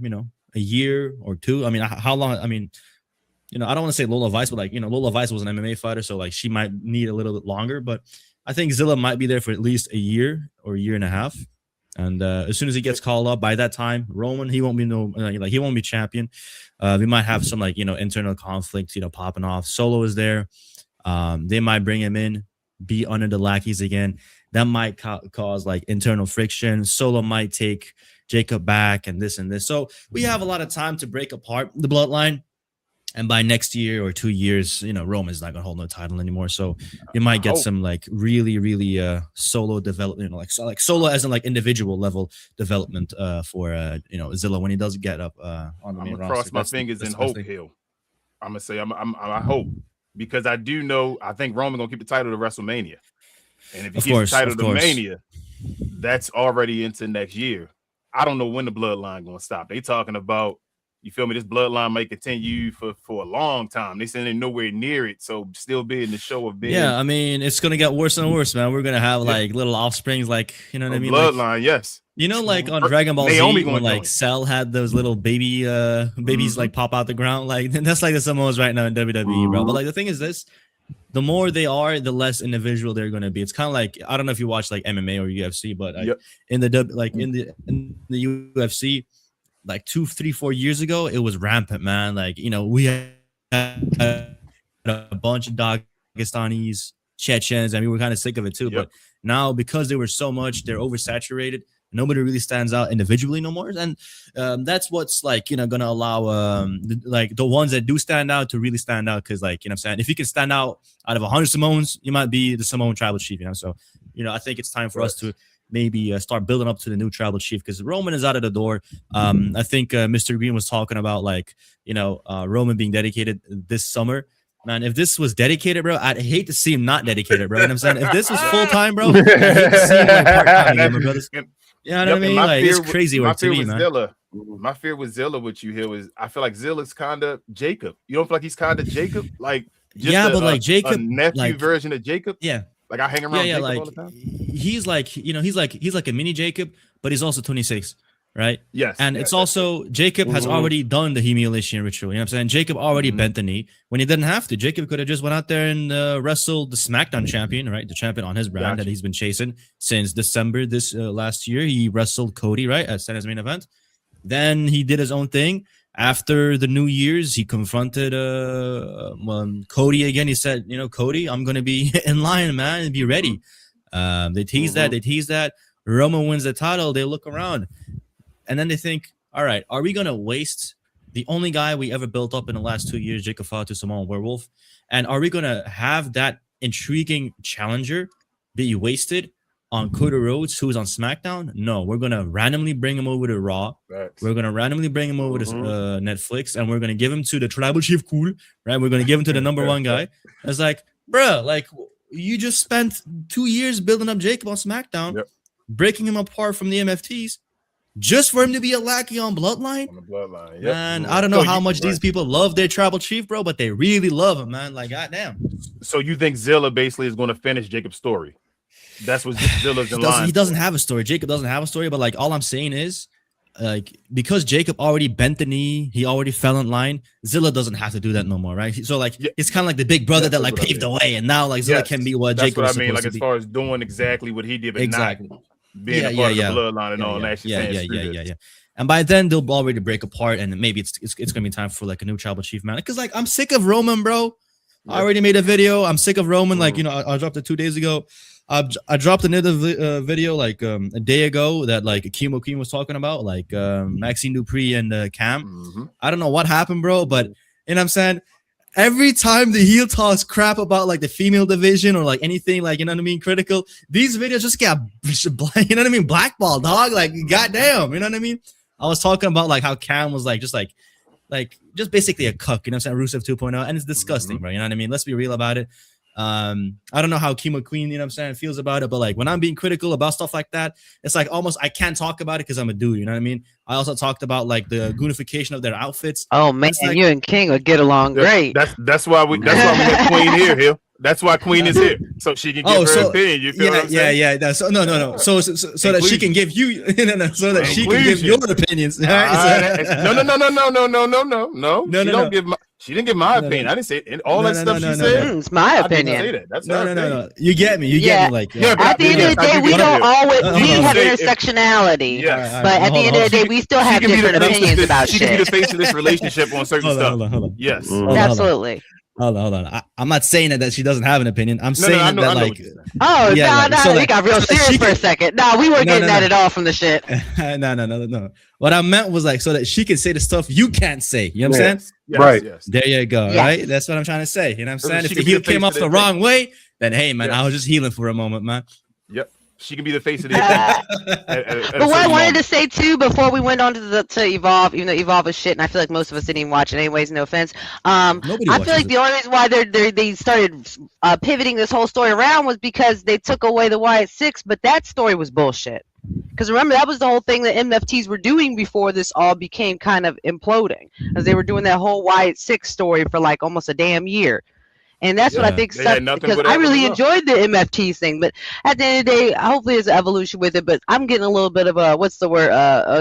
F: year or two, I mean, how long? I mean, I don't want to say Lola Vice, but like, Lola Vice was an MMA fighter, so like she might need a little bit longer. But I think Zilla might be there for at least a year or a year and a half. And as soon as he gets called up, by that time, Roman, he won't be he won't be champion. We might have some internal conflict, popping off. Solo is there. They might bring him in, be under the lackeys again. That might cause like internal friction. Solo might take Jacob back and this. So we have a lot of time to break apart the bloodline. And by next year or 2 years, Roman's not gonna hold no title anymore. So you might get some like really, really solo development, like solo as in like individual level development for Zilla when he does get up on the main roster.
B: I'm gonna cross my fingers and hope Hill. I'm gonna say I hope, because I do know I think Roman gonna keep the title to WrestleMania. And if he gets the title to Mania, that's already into next year. I don't know when the bloodline gonna stop. They talking about, you feel me, this bloodline may continue for a long time. They saying they're nowhere near it. So still being the show of being. Yeah,
F: I mean, it's gonna get worse and worse, man. We're gonna have like little offsprings, like what I mean?
B: Bloodline,
F: like,
B: yes.
F: Like on Dragon Ball Z, when like Cell had those little babies like pop out the ground, like that's like the Samoans right now in WWE, bro. But like the thing is this. The more they are, the less individual they're going to be. It's kind of like, I don't know if you watch like MMA or UFC, but in the UFC, like 2, 3, 4 years ago, it was rampant, man. Like, we had a bunch of Dagestanis, Chechens, and we were kind of sick of it too. But now, because there were so much, they're oversaturated. Nobody really stands out individually no more, and that's what's like going to allow the ones that do stand out to really stand out. Because like I'm saying, if you can stand out of 100 Samoans, you might be the Samoan tribal chief. So I think it's time for us to maybe start building up to the new tribal chief, because Roman is out of the door. I think Mr. Green was talking about Roman being dedicated this summer. Man, if this was dedicated, bro, I'd hate to see him not dedicated, bro. You know what I'm saying? If this was full time, bro, I'd hate to see him like part-time again, brothers. You know what I mean? Like, it's crazy work to me, man.
B: My fear with Zilla, with you here, is I feel like Zilla's kind of Jacob. You don't feel like he's kind of Jacob? Like,
F: but like Jacob,
B: a nephew version of Jacob.
F: Yeah.
B: Like I hang around Jacob all the time.
F: He's like, he's like a mini Jacob, but he's also 26. Right?
B: Yes.
F: And it's also, Jacob has already done the humiliation ritual. You know what I'm saying? Jacob already bent the knee when he didn't have to. Jacob could have just went out there and wrestled the SmackDown champion, right? The champion on his brand that he's been chasing since December this last year. He wrestled Cody, right? At Santa's main event. Then he did his own thing. After the New Year's, he confronted Cody again. He said, Cody, I'm going to be in line, man, and be ready. They tease that. Roman wins the title. They look around. And then they think, all right, are we going to waste the only guy we ever built up in the last 2 years, Jacob Fatu, Samoan Werewolf? And are we going to have that intriguing challenger be wasted on Cody Rhodes, who's on SmackDown? No, we're going to randomly bring him over to Raw. We're going to randomly bring him over to Netflix, and we're going to give him to the Tribal Chief Cool, right? We're going to give him to the number one guy. It's like, bro, like you just spent 2 years building up Jacob on SmackDown, breaking him apart from the MFTs, just for him to be a lackey on Bloodline?
B: On the Bloodline,
F: man, I don't know how much these people love their tribal chief, bro, but they really love him, man. Like, goddamn.
B: So you think Zilla basically is going to finish Jacob's story? That's what Zilla's in line.
F: He doesn't have a story. Jacob doesn't have a story, but like all I'm saying is, like, because Jacob already bent the knee, he already fell in line. Zilla doesn't have to do that no more, right? So like, it's kind of like the big brother that like paved the way, and now like Zilla can be what Jacob.
B: That's what I mean. Like as far as doing exactly what he did, but not being a part of the bloodline and all, and actually saying screw this.
G: And by then they'll already break apart, and maybe it's gonna be time for like a new tribal chief man. Because like I'm sick of Roman, bro. I already made a video. I'm sick of Roman. Like, you know, I dropped it 2 days ago. I dropped another video like a day ago that like Akimo Queen was talking about, like Maxine Dupree and Cam. I don't know what happened, bro, but you know what I'm saying? Every time the heel talks crap about like the female division or like anything, like, you know what I mean, critical, these videos just get, you know what I mean, blackball, dog. Like, goddamn, you know what I mean? I was talking about like how Cam was like just basically a cuck, you know what I'm saying? Rusev 2.0, and it's disgusting, bro. You know what I mean? Let's be real about it. I don't know how Kimo Queen, you know what I'm saying, feels about it, but like when I'm being critical about stuff like that, it's like almost I can't talk about it because I'm a dude, you know what I mean? I also talked about like the goonification of their outfits.
H: Oh man,
G: like,
H: you and King would get along great.
B: That's why we have Queen here. That's why Queen is here, so she can give her opinion. You feel what I'm saying?
G: Yeah. That's no. So that she can give you, so that she can give your opinions. Right?
B: No. She didn't give my opinion. I didn't say it. All that stuff she said.
H: It's my opinion.
B: I didn't say that. That's no.
G: You get me. You get me. Like,
H: at the end of the day, we don't always have intersectionality.
B: Yes.
H: But at the end of the day, we still have different opinions about shit.
B: She can be the face of this relationship on certain stuff.
G: Hold on.
B: Yes.
H: Absolutely.
G: Hold on. I'm not saying that she doesn't have an opinion. I'm saying that like.
H: We got real serious for a second. No, we weren't getting that at all from the shit.
G: No. What I meant was like so that she can say the stuff you can't say. You know what I'm saying?
B: Yes,
D: right.
B: Yes.
G: There you go.
H: Yes.
G: Right. That's what I'm trying to say. You know what I'm saying? If the heel came off the wrong way, then hey man, I was just healing for a moment, man.
B: Yep. She can be the face of the
H: But what I wanted to say too before we went on to Evolve, even though Evolve is shit, and I feel like most of us didn't even watch it anyways. No offense. I feel like the only reason why they started pivoting this whole story around was because they took away the Wyatt Six, but that story was bullshit. Because remember, that was the whole thing that MFTs were doing before this all became kind of imploding, as they were doing that whole Wyatt Six story for like almost a damn year. And that's what I think sucked, because I really enjoyed the MFT thing. But at the end of the day, hopefully there's an evolution with it. But I'm getting a little bit of a, what's the word?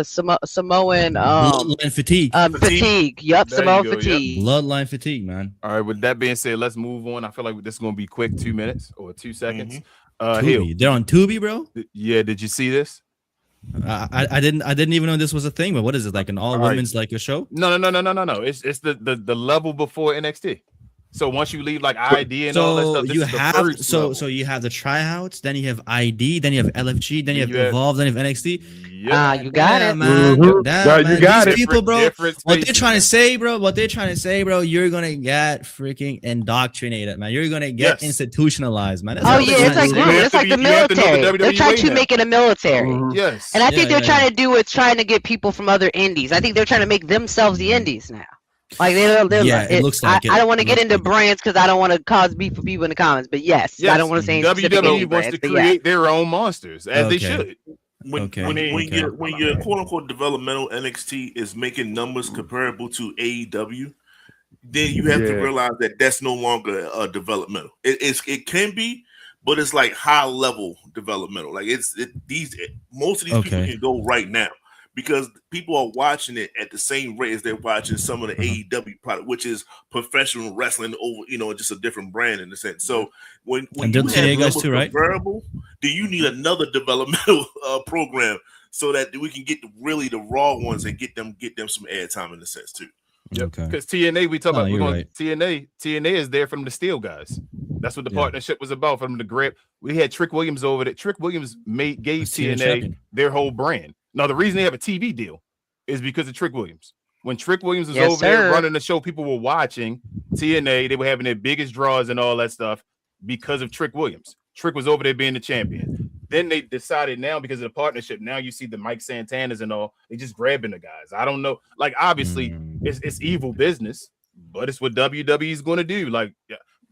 H: Samoan
G: bloodline fatigue.
H: Fatigue. Yep, Samoan fatigue.
G: Yep. Bloodline fatigue, man.
B: All right, with that being said, let's move on. I feel like this is going to be quick, 2 minutes or 2 seconds.
G: Tubi. They're on Tubi, bro?
B: Yeah, did you see this?
G: I didn't even know this was a thing, but what is it, like an all women's like a show?
B: No. It's the level before NXT. So once you leave like ID and all that stuff,
G: so you have the tryouts, then you have ID, then you have LFG, then you have Evolve, then you have NXT.
H: You got it,
G: man.
D: You got it.
G: People, bro. What they're trying to say, bro. You're gonna get freaking indoctrinated, man. You're gonna get institutionalized, man.
H: It's like the military. They're trying to make it a military.
B: Yes.
H: And I think they're trying to do what's trying to get people from other indies. I think they're trying to make themselves the indies now. Like it looks like I don't want to get into brands because I don't want to cause beef for people in the comments. But yes, I don't want to say
B: WWE wants to create their own monsters as they should.
E: When your quote unquote developmental NXT is making numbers comparable to AEW, then you have to realize that that's no longer developmental. It can be, but it's like high level developmental. Like most of these people can go right now, because people are watching it at the same rate as they're watching some of the AEW product, which is professional wrestling over, just a different brand in a sense. So when you have numbers comparable, then you need another developmental program so that we can get really the raw ones and get them some airtime in a sense too.
B: Because TNA, we talk about TNA is there from the Steel guys. That's what the partnership was about. From the grip, we had Trick Williams over there. Trick Williams gave TNA their whole brand. Now, the reason they have a TV deal is because of Trick Williams. When Trick Williams was over there running the show, people were watching TNA. They were having their biggest draws and all that stuff because of Trick Williams. Trick was over there being the champion. Then they decided now, because of the partnership, now you see the Mike Santanas and all, they just grabbing the guys. I don't know. Like, obviously, it's evil business, but it's what WWE is going to do. Like,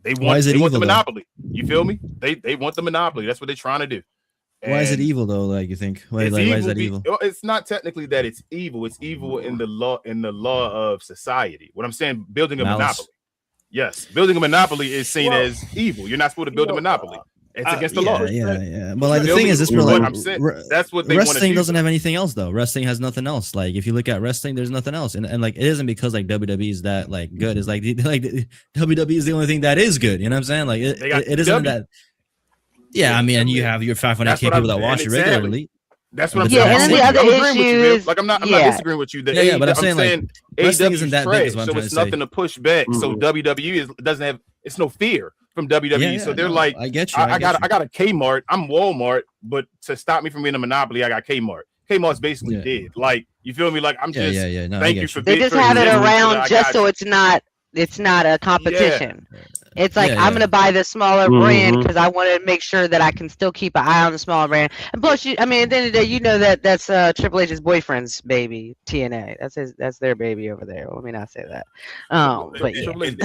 B: they want the monopoly. You feel me? They want the monopoly. That's what they're trying to do.
G: Why is it evil though? Like, you think? Why is that evil?
B: It's not technically that it's evil. It's evil in the law of society. What I'm saying, building a monopoly. Yes, building a monopoly is seen as evil. You're not supposed to build a monopoly. It's against the law.
G: Yeah. But like the thing is, this
B: that's what they
G: wrestling doesn't have anything else though. Wrestling has nothing else. Like if you look at wrestling, there's nothing else. And like it isn't because like WWE is that like good. It's like WWE is the only thing that is good. You know what I'm saying? Like it isn't that.
F: Yeah, I mean, and you have your 500K people that watch it regularly.
B: That's what I'm
H: saying.
B: saying.
H: And then the other issue is
B: like I'm not disagreeing with you.
F: Yeah, but I'm saying like wrestling isn't that big,
B: so it's nothing to push back. So WWE doesn't have it's no fear from WWE. So they're like,
F: I get you.
B: I got a Kmart. I'm Walmart, but to stop me from being a monopoly, I got Kmart. Kmart's basically dead. Like you feel me? Like I'm just
F: No,
B: thank you for
H: they just have it around just so it's not a competition. It's like I'm gonna buy the smaller brand because I want to make sure that I can still keep an eye on the smaller brand. And plus, at the end of the day, you know that's Triple H's boyfriend's baby, TNA. That's their baby over there. Let me not say that. But yeah.
E: And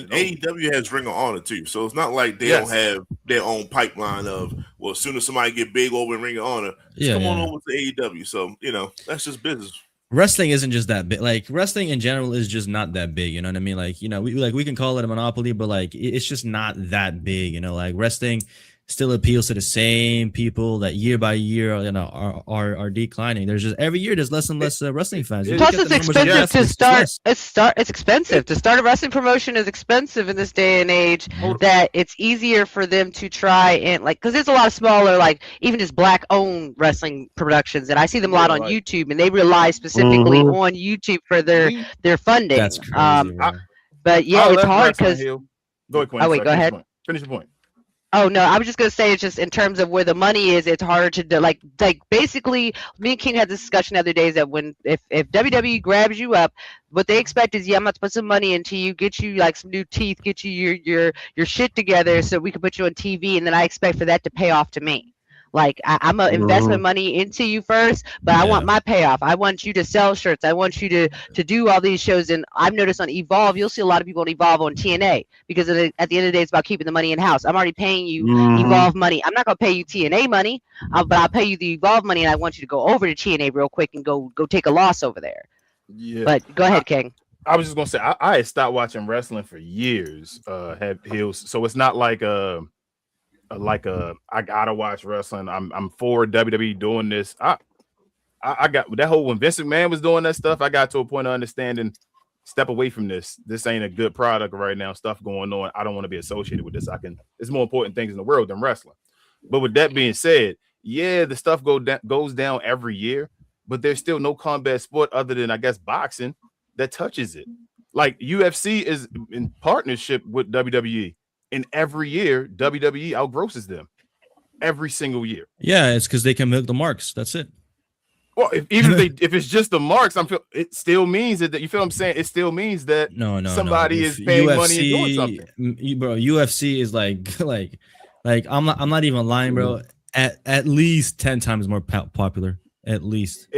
E: AEW has Ring of Honor too, so it's not like they don't have their own pipeline of as soon as somebody get big over in Ring of Honor, come on over to AEW. So that's just business.
F: Wrestling isn't just that big. Like wrestling in general is just not that big. You know what I mean? Like we can call it a monopoly, but like it's just not that big. Like wrestling still appeals to the same people that year by year are declining. There's just every year there's less and less wrestling fans.
H: Plus, it's expensive to start. It's expensive to start a wrestling promotion. Is expensive in this day and age. That it's easier for them to try and because there's a lot of smaller, like even just black-owned wrestling productions, and I see them a lot on YouTube, and they rely specifically on YouTube for their funding.
F: That's crazy.
H: But yeah, it's hard because.
B: Go ahead. Finish your point.
H: Oh no, I was just gonna say it's just in terms of where the money is, it's harder to do. Like basically, me and King had this discussion the other day that if WWE grabs you up, what they expect is I'm about to put some money into you, get you like some new teeth, get you your shit together so we can put you on TV, and then I expect for that to pay off to me. Like I'm gonna invest my money into you first, but I want my payoff. I want you to sell shirts. I want you to do all these shows. And I've noticed on Evolve, you'll see a lot of people on Evolve on TNA because at the end of the day, it's about keeping the money in house. I'm already paying you Evolve money. I'm not gonna pay you TNA money, but I'll pay you the Evolve money, and I want you to go over to TNA real quick and go take a loss over there. Yeah. But go ahead, King.
B: I was just gonna say I had stopped watching wrestling for years. Had heels, so it's not like I gotta watch wrestling. I'm for WWE doing this. I got that whole when Vince McMahon was doing that stuff. I got to a point of understanding. Step away from this. This ain't a good product right now. Stuff going on. I don't want to be associated with this. There's more important things in the world than wrestling. But with that being said, the stuff goes down every year. But there's still no combat sport other than I guess boxing that touches it. Like UFC is in partnership with WWE. And every year, WWE outgrosses them every single year.
F: Yeah, it's because they can milk the marks. That's it.
B: Well, if it's just the marks, it still means that you feel what I'm saying. It still means that somebody is paying money and doing something.
F: Bro, UFC is like I'm not even lying, bro. At least 10 times more popular. At least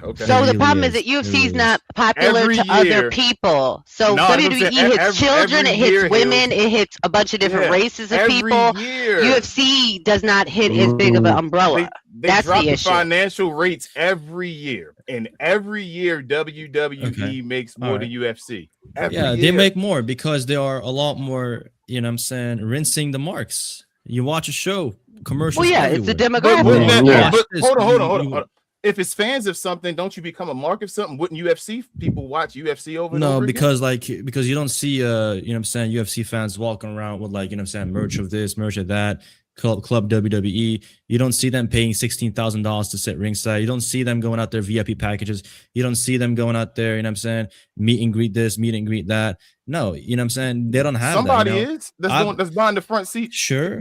B: Okay.
H: So the problem is that UFC is not popular to other people. So WWE hits children, it hits women, it hits a bunch of different races of people. UFC does not hit as big of an umbrella. That's
B: drop
H: the issue.
B: Financial rates every year, and every year WWE makes more than UFC.
F: They make more because they are a lot more. You know what I'm saying? Rinsing the marks. You watch a show, commercials.
H: Well, it's a demographic.
B: But hold on. If it's fans of something, don't you become a mark of something? Wouldn't UFC people watch UFC over and over again?
F: because you don't see you know what I'm saying, UFC fans walking around with like, you know what I'm saying, merch of this, merch of that, club WWE. You don't see them paying $16,000 to sit ringside. You don't see them going out there VIP packages. You don't see them going out there, you know what I'm saying, meet and greet this, meet and greet that. No, you know what I'm saying? They don't have
B: somebody
F: that, you know?
B: that's buying the front seat.
F: Sure,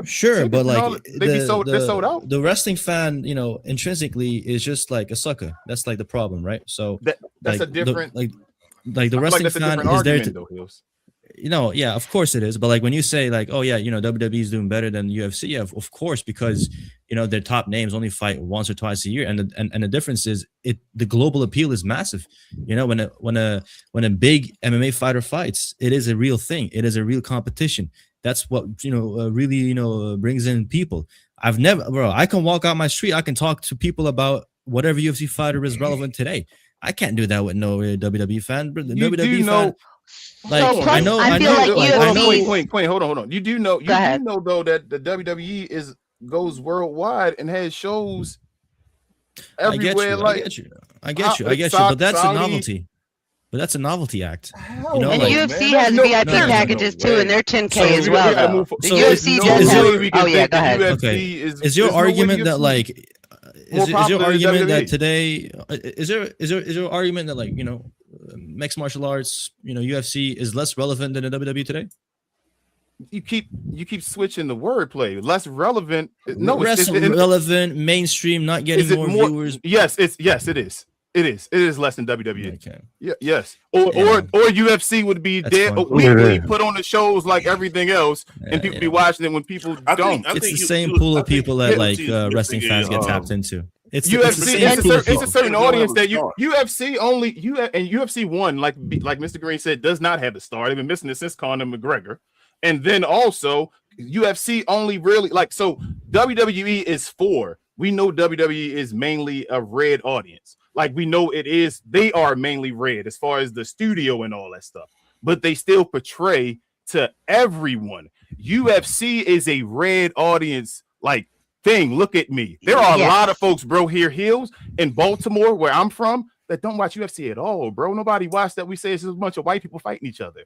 F: but like
B: they're sold out.
F: The wrestling fan, you know, intrinsically is just like a sucker. That's like the problem, right? So
B: that's a different
F: like the wrestling fan is there to of course it is. But like when you say like, oh yeah, you know, WWE is doing better than UFC, of course, because you know their top names only fight once or twice a year, and the difference is the global appeal is massive. You know, when a big MMA fighter fights, it is a real thing. It is a real competition. That's what really brings in people. I can walk out my street, I can talk to people about whatever UFC fighter is relevant today. I can't do that with no WWE fan. The WWE fan. Like I know.
B: Wait, hold on. You do know though that the WWE goes worldwide and has shows everywhere.
F: I get you. But that's a novelty.
G: but that's a novelty act.
B: Hell
G: You know,
H: And
G: like-
H: UFC
B: man,
H: has
B: there's
H: VIP
G: no
H: packages
B: no
H: too,
B: way.
H: and they're 10K
B: So
H: as
B: we
H: well.
B: gotta
H: Though.
B: move
H: The
G: so
H: UFC
G: no
H: does
G: way
H: have.
B: we can
H: Oh yeah,
B: think
H: go
B: that
H: ahead.
B: UFC
G: Okay.
B: is
G: your
B: there's no way
G: argument that
B: UFC
G: like
B: more
G: is your
B: popular than
G: argument that
B: WWE?
G: today is your argument that like mixed martial arts UFC is less relevant than the WWE today?
B: you keep switching the wordplay. Less relevant. No, it's
G: relevant, mainstream, not getting
B: is it
G: more
B: more
G: viewers.
B: Yes, it is. It is less than WWE.
G: Okay.
B: Yeah, yes. Or
G: Yeah.
B: or UFC would be
G: That's
B: dead
G: fine.
B: weekly, put on the shows like everything else, and people be watching it when people
E: I
B: don't.
E: think- I
G: It's the
E: think
G: same
E: you-
G: pool
E: I
G: of
E: think
G: people that like
E: UFC is
G: wrestling
E: missing
G: fans
E: a,
G: get tapped into. It's the
B: UFC
G: same
B: it's
G: pool of
B: a
G: people.
B: certain
E: They don't
B: audience
E: have a
B: that
E: star.
B: UFC only and UFC one like Mr. Green said does not have a star. They've been missing it since Conor McGregor, and then also UFC only really like so WWE is for. We know WWE is mainly a red audience. Like we know it is. They are mainly red as far as the studio and all that stuff, but they still portray to everyone. UFC is a red audience like thing. Look at me. There are a
H: Yes.
B: lot of folks, bro, here hills in Baltimore, where I'm from, that don't watch UFC at all, bro. Nobody watched that. We say it's just a bunch of white people fighting each other.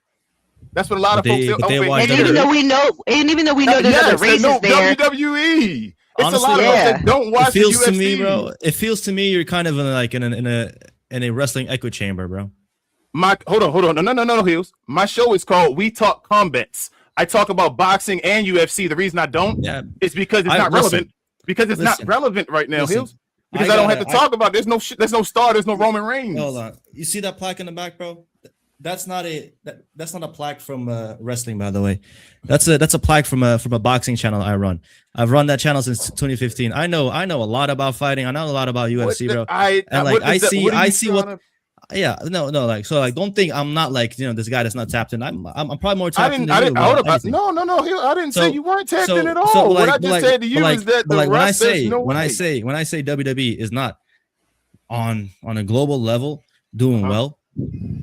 B: That's what a lot
G: But
B: of folks
G: they- but they
B: over
G: watch
H: And
B: here.
H: even though we know, there's
B: Yes,
H: other
B: they
H: races
B: know
H: there.
B: WWE. It's
G: Honestly,
B: a lot of us
H: yeah.
B: that don't watch
G: It feels
B: the
G: to
B: UFC.
G: me, bro. It feels to me you're kind of in a wrestling echo chamber, bro.
B: Hold on. No, Hills. My show is called We Talk Combats. I talk about boxing and UFC. The reason I don't
G: Yeah.
B: is because it's
G: I-
B: not
G: listen.
B: relevant. Because it's not
G: Listen.
B: relevant right now,
G: Listen.
B: Hills. Because I don't have to talk about. There's no star. There's no Roman Reigns.
G: Hold on. You see that plaque in the back, bro? That's not a plaque from wrestling, by the way. That's a plaque from a boxing channel I run. I've run that channel since 2015. I know a lot about fighting. I know a lot about UFC, bro. Don't think I'm not like this guy that's not tapped in. I'm probably more tapped in.
B: I didn't say you weren't tapped in at all. What I just said to you is that
G: when I say WWE is not on a global level doing well,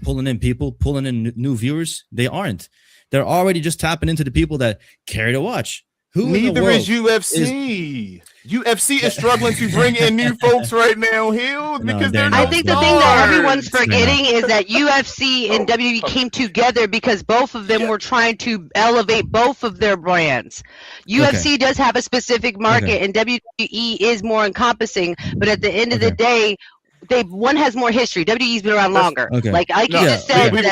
G: pulling in people, pulling in new viewers, they aren't. They're already just tapping into the people that care to watch.
B: Neither is UFC. UFC is struggling to bring in new folks right now, Hill, because they're
H: I think the thing that everyone's forgetting is that UFC and WWE came together because both of them were trying to elevate both of their brands. UFC does have a specific market, and WWE is more encompassing. But at the end of the day, one has more history. WWE's been around longer. Like I just said, we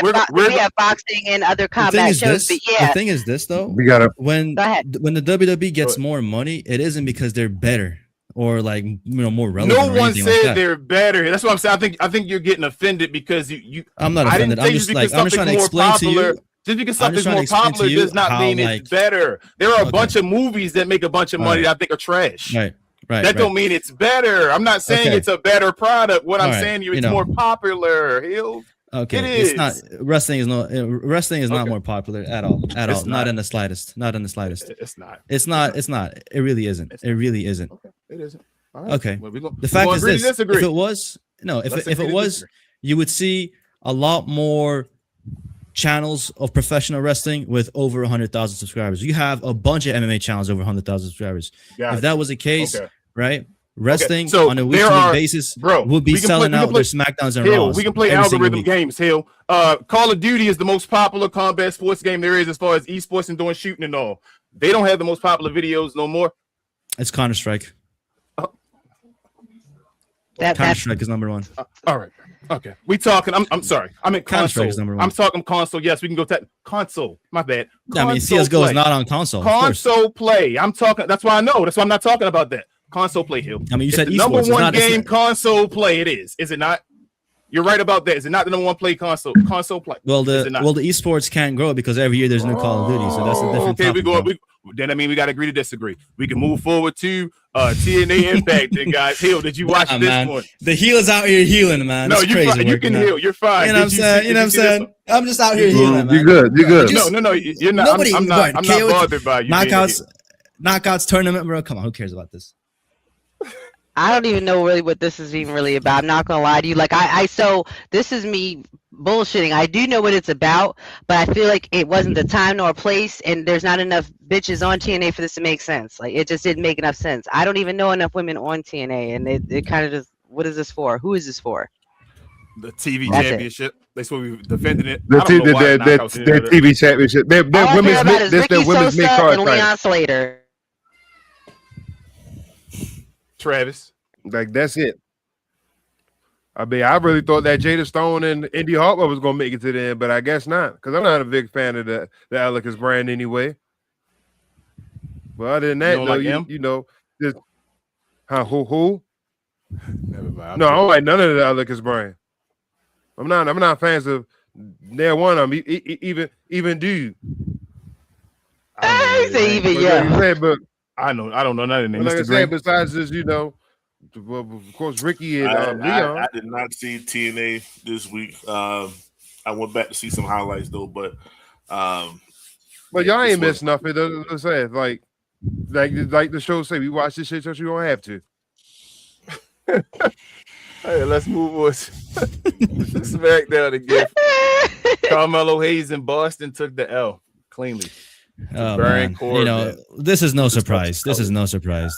H: have boxing and other combat shows. But
G: the thing is this though.
D: We gotta
G: when the WWE gets more money, it isn't because they're better or like more relevant.
B: No one said they're better. That's what I'm saying. I think you're getting offended because you.
G: I'm not offended. I'm just trying to explain to you.
B: Just because something's more popular does not mean it's better. There are a bunch of movies that make a bunch of money that I think are trash. That don't mean it's better. I'm not saying it's a better product. What I'm saying it's more popular. Hill.
G: Okay,
B: it is.
G: It's not wrestling is not more popular at all. Not in the slightest. Not in the slightest.
B: It's not.
G: It's not. It really isn't. It really isn't.
B: Okay, it isn't. All right.
G: Okay.
B: Well,
G: the fact is this: if it was you would see a lot more channels of professional wrestling with over 100,000 subscribers. You have a bunch of MMA channels over 100,000 subscribers. If that was the case, right? Wrestling on a weekly basis would be selling out their SmackDowns and Raws.
B: We can play algorithm games, Hill. Call of Duty is the most popular combat sports game there is as far as esports and doing shooting and all. They don't have the most popular videos no more.
G: It's Counter-Strike. Counter-Strike is number one.
B: All right. Okay. We talking. I'm sorry. I'm in console. I'm talking console. Yes, we can go to console. My bad.
G: I mean, CS:GO is not on console.
B: Console play. I'm talking. That's why I know. That's why I'm not talking about that. Console play, Hill.
G: I mean, you said
B: the number one game console play. It is. Is it not? You're right about that. Is it not the number one play console play?
G: Well, the esports can't grow because every year there's new Call of Duty, so that's a different topic.
B: Then I mean we got to agree to disagree. We can move forward to TNA Impact. Then guys, Hill, did you watch this one?
G: The healers out here healing, man.
B: No,
G: it's
B: you're
G: crazy
B: fine. You can heal. You're fine.
G: You know what I'm saying? You know what I'm saying? I'm just out here healing, man.
D: You're good. You're good.
B: No, you're not. I'm not bothered by you.
G: Knockouts tournament, bro. Come on, who cares about this?
H: I don't even know really what this is even really about. I'm not gonna lie to you. Like so this is me bullshitting. I do know what it's about, but I feel like it wasn't the time nor place, and there's not enough bitches on TNA for this to make sense. Like it just didn't make enough sense. I don't even know enough women on TNA, and it kind of just, what is this for? Who is this for?
B: The TV championship. That's what we defended it.
D: Their TV championship. Their women's mid card
H: and Leon Slater.
B: Travis.
D: Like that's it. I mean, I really thought that Jada Stone and Indy Hartwell was gonna make it to the end, but I guess not, because I'm not a big fan of the Alicus brand anyway. But other than that, you know, just who?
B: Never mind.
D: No, I don't like none of the Alicus brand. I'm not fans of near one of them. Even dude.
H: I say even yeah.
D: But
B: I don't know nothing.
D: Like I said, besides this, you know, of course, Ricky and Leon.
E: I did not see TNA this week. I went back to see some highlights though, but
D: y'all ain't missed nothing. Let's say like the show say, we watch this shit so you don't have to.
B: Hey, let's move on. SmackDown again. Carmelo Hayes in Boston took the L cleanly.
F: Oh, man. You know, this is no surprise. This is no surprise.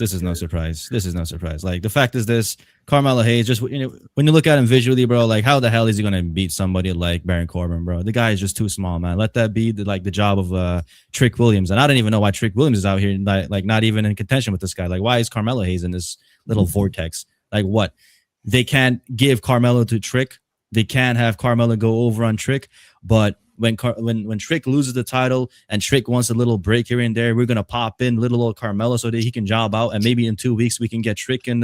F: Like, the fact is this: Carmelo Hayes, just, you know, when you look at him visually, bro, like, how the hell is he gonna beat somebody like Baron Corbin, bro? The guy is just too small, man. Let that be the job of Trick Williams. And I don't even know why Trick Williams is out here, like not even in contention with this guy. Like, why is Carmelo Hayes in this little vortex? Like, what? They can't give Carmelo to Trick. They can't have Carmelo go over on Trick, but when Trick loses the title and Trick wants a little break here and there, we're gonna pop in little old Carmelo so that he can job out, and maybe in 2 weeks we can get Trick and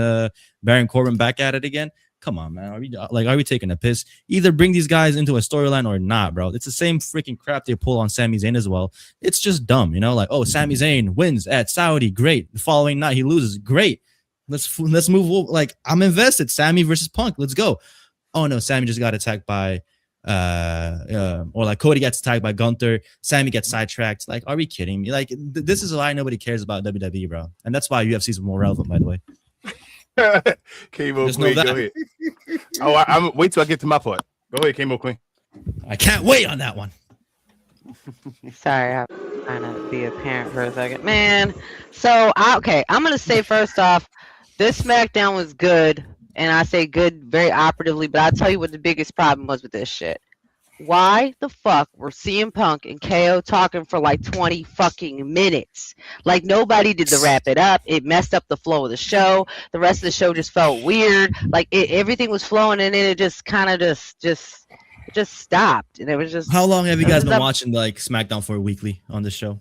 F: Baron Corbin back at it again. Come on, man. Are we taking a piss? Either bring these guys into a storyline or not, bro. It's the same freaking crap they pull on Sami Zayn as well. It's just dumb, you know. Like, oh, Sami Zayn wins at Saudi, great. The following night he loses, great. Let's move. Like, I'm invested. Sami versus Punk. Let's go. Oh no, Sami just got attacked by. Or like Cody gets attacked by Gunther, Sami gets sidetracked. Like, are we kidding me? Like, this is why nobody cares about WWE, bro, and that's why UFC is more relevant, by the way.
B: K-Mo Queen, go ahead. Oh, I'm wait till I get to my part. Go ahead, K-Mo Queen.
F: I can't wait on that one.
H: Sorry, I'm trying to be a parent for a second, man. So, I'm gonna say first off, this SmackDown was good. And I say good very operatively, but I'll tell you what the biggest problem was with this shit. Why the fuck were CM Punk and KO talking for like 20 fucking minutes? Like, nobody did the wrap it up. It messed up the flow of the show. The rest of the show just felt weird. Like, everything was flowing, and then it just kind of just stopped. And it was just.
F: How long have you guys been watching like SmackDown for weekly on this show?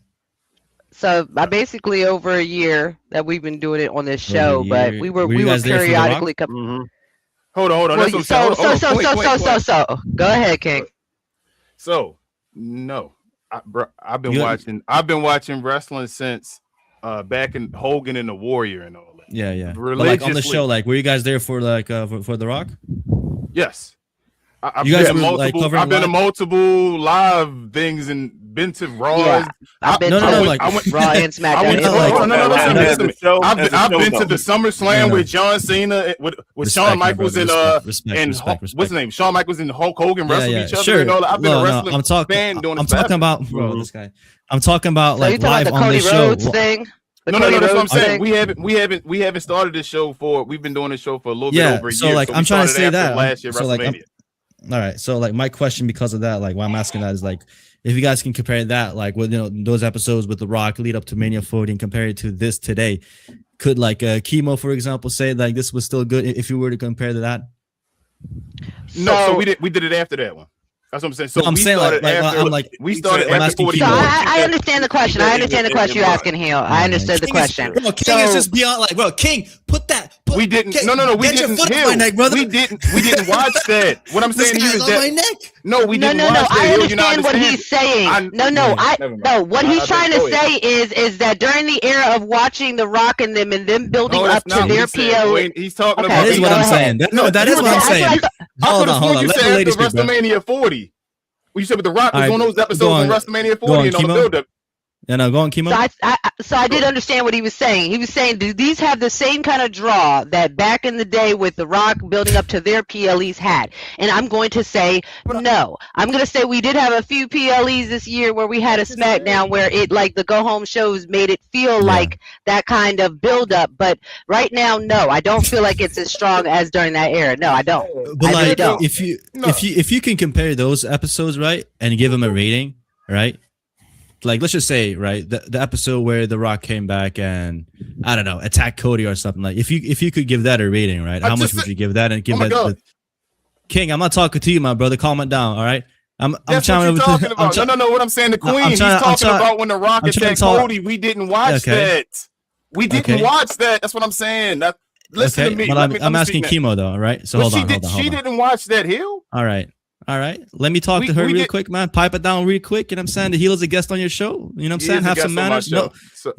H: So basically over a year that we've been doing it on this show, but we were periodically coming.
B: Mm-hmm. Hold on.
H: Well, so go ahead, King.
B: So no, I've been watching wrestling since back in Hogan and the Warrior and all that.
F: Yeah. But like on the show, like, were you guys there for like for The Rock?
B: Yes. I've been to multiple live things and been to Raw.
H: Yeah, I've been to Raw and SmackDown.
B: I've been to the SummerSlam with John Cena, with Shawn Michaels and what's his name? Shawn Michaels and Hulk Hogan wrestled each other.
F: Sure.
B: And all that. I've been a wrestling fan doing this.
F: I'm talking about this guy. I'm talking about like live on the show.
H: Thing?
B: No, that's what I'm saying. We haven't started this show we've been doing this show for a little bit over a year.
F: So like, I'm trying to say that
B: last year WrestleMania.
F: All right, so like my question because of that, like why I'm asking that is like, if you guys can compare that, like with, you know, those episodes with The Rock lead up to Mania 40 and compare it to this today, could like Chemo, for example, say like this was still good if you were to compare to that?
B: No, so we did it after that one. That's what I'm saying. So
F: I'm saying
B: we started after 40.
H: So I understand the question. I understand the question you're asking, Hill. I understood the question.
F: Bro, King is just beyond like, bro, King, put that.
B: We didn't. No. We didn't. We didn't watch that. What I'm saying is that. No, we didn't.
H: No. I understand what he's saying. No. What he's trying to say is that during the era of watching The Rock and them building up to their PO.
B: He's talking about.
F: That is what I'm saying. That is what I'm saying. Hold on. Let the lady speak.
B: WrestleMania 40. Well, you said with The Rock was on those episodes on WrestleMania 40 and all the build-up.
G: Yeah, no, go on, Kimo.
H: So I did understand what he was saying. He was saying, do these have the same kind of draw that back in the day with The Rock building up to their PLEs had? And I'm going to say no. I'm going to say we did have a few PLEs this year where we had a SmackDown where it, like the go home shows, made it feel like that kind of build up. But right now, no, I don't feel like it's as strong as during that era. No, I don't.
G: But
H: I really don't.
G: if you can compare those episodes, right, and give them a rating, right? Like, let's just say, right, the episode where The Rock came back and, I don't know, attacked Cody or something. Like, if you could give that a rating, right, how much would you give that? And give that King, I'm not talking to you, my brother. Calm it down, all right?
B: That's what you're talking about. No, what I'm saying, the Queen, he's talking about when The Rock attacked Cody. We didn't watch that. We didn't watch that. That's what I'm saying. Listen to me.
G: But I'm asking Kimo, though, all right? So hold on.
B: She didn't watch that, Hill?
G: All right. Let me talk to her real quick, man. Pipe it down real quick. You know what I'm saying? The heel is a guest on your show. You know what I'm saying? Have some manners.
B: So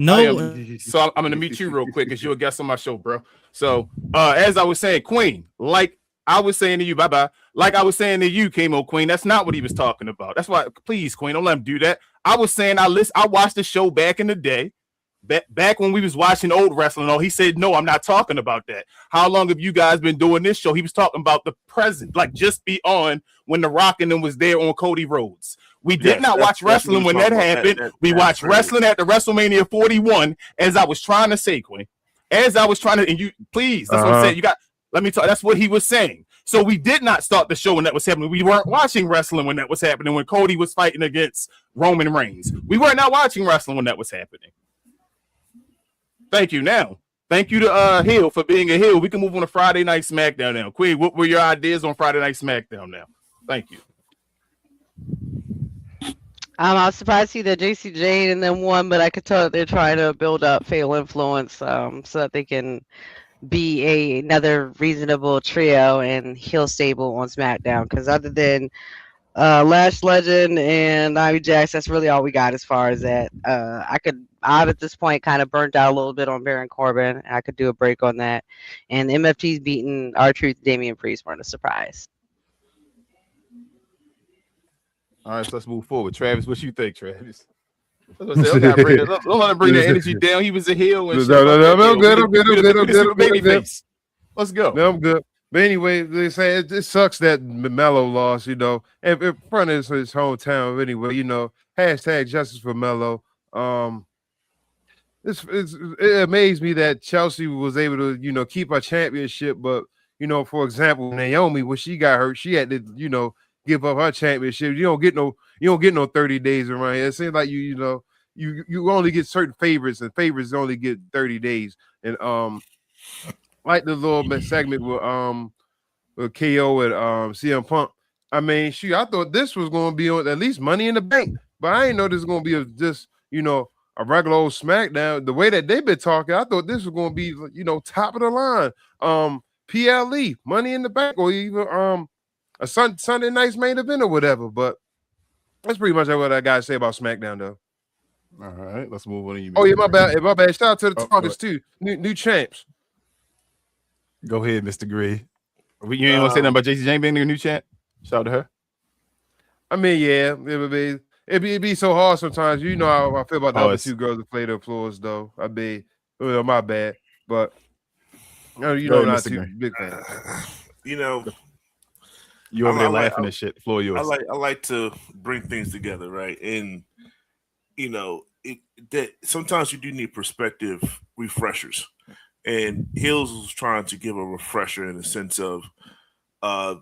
B: I'm going to meet you real quick because you're a guest on my show, bro. So as I was saying, Queen, like I was saying to you, bye-bye. Like I was saying to you, Kimo, Queen, that's not what he was talking about. That's why, please, Queen, don't let him do that. I was saying I watched the show back in the day. Back when we was watching old wrestling, he said, no, I'm not talking about that. How long have you guys been doing this show? He was talking about the present, like just beyond when The Rock and them was there on Cody Rhodes. We did not watch wrestling when that happened. We watched wrestling at the WrestleMania 41, as I was trying to say, Queen. As I was trying to, and you, please, that's what I'm saying. Let me talk. That's what he was saying. So we did not start the show when that was happening. We weren't watching wrestling when that was happening, when Cody was fighting against Roman Reigns. We were not watching wrestling when that was happening. Thank you. Now, thank you to Hill for being a Hill. We can move on to Friday Night SmackDown now. Queen, what were your ideas on Friday Night SmackDown now? Thank you.
H: I was surprised to see that JC Jane and them won, but I could tell that they're trying to build up Fatal Influence so that they can be another reasonable trio and heel stable on SmackDown. Because other than Lash Legend and Ivy Jax, that's really all we got as far as that. I'm at this point kind of burnt out a little bit on Baron Corbin. I could do a break on that. And MFT's beating R-Truth and Damian Priest weren't a surprise.
B: All right, so let's move forward. Travis, what you think, Travis? Don't let him bring the energy down. He was a heel. And
D: I'm good.
B: Let's go.
D: No, I'm good. But anyway, they say it sucks that Melo lost, in front of his hometown. Anyway, hashtag justice for Melo. It amazed me that Chelsea was able to, keep her championship. But, for example, Naomi, when she got hurt, she had to, give up her championship. You don't get no 30 days around here. It seems like you only get certain favorites, and favorites only get 30 days. And like the little segment with KO and CM Punk. I mean, I thought this was going to be on at least Money in the Bank, but I didn't know this was going to be a regular old SmackDown. The way that they've been talking, I thought this was going to be top of the line, PLE, Money in the Bank, or even a Sunday night's main event or whatever. But that's pretty much what I got to say about SmackDown, though.
B: All right, let's move on to you.
D: Oh yeah, my bad. Shout out to the Talkers too, new champs.
B: Go ahead, Mr. Gray. You ain't want to say nothing about JC Jane being your new champ? Shout out to her.
D: I mean, yeah, it'd be so hard sometimes. You know how I feel about the other two girls that play the floors, though. My bad, but not too big fan.
B: You over there laughing and shit. The floor yours.
E: I like to bring things together, right? And that sometimes you do need perspective refreshers. And Hills was trying to give a refresher in the sense of, the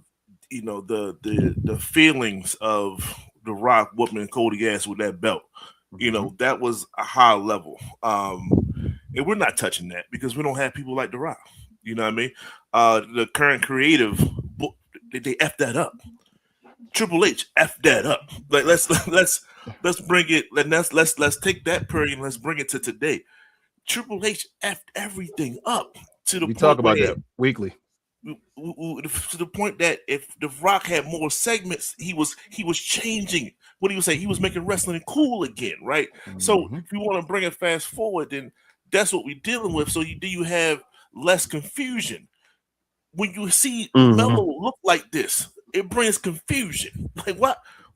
E: feelings of The Rock whooping Cody ass with that belt. That was a high level. And we're not touching that because we don't have people like The Rock. You know what I mean? The current creative, they F that up. Triple H F that up. Like let's bring it. Let's take that period and let's bring it to today. Triple H effed everything up to the point.
B: We talk about that weekly.
E: To the point that if The Rock had more segments, he was changing. What do you say? He was making wrestling cool again, right? Mm-hmm. So if you want to bring it fast forward, then that's what we're dealing with. So you have less confusion. When you see Melo look like this, it brings confusion. Like,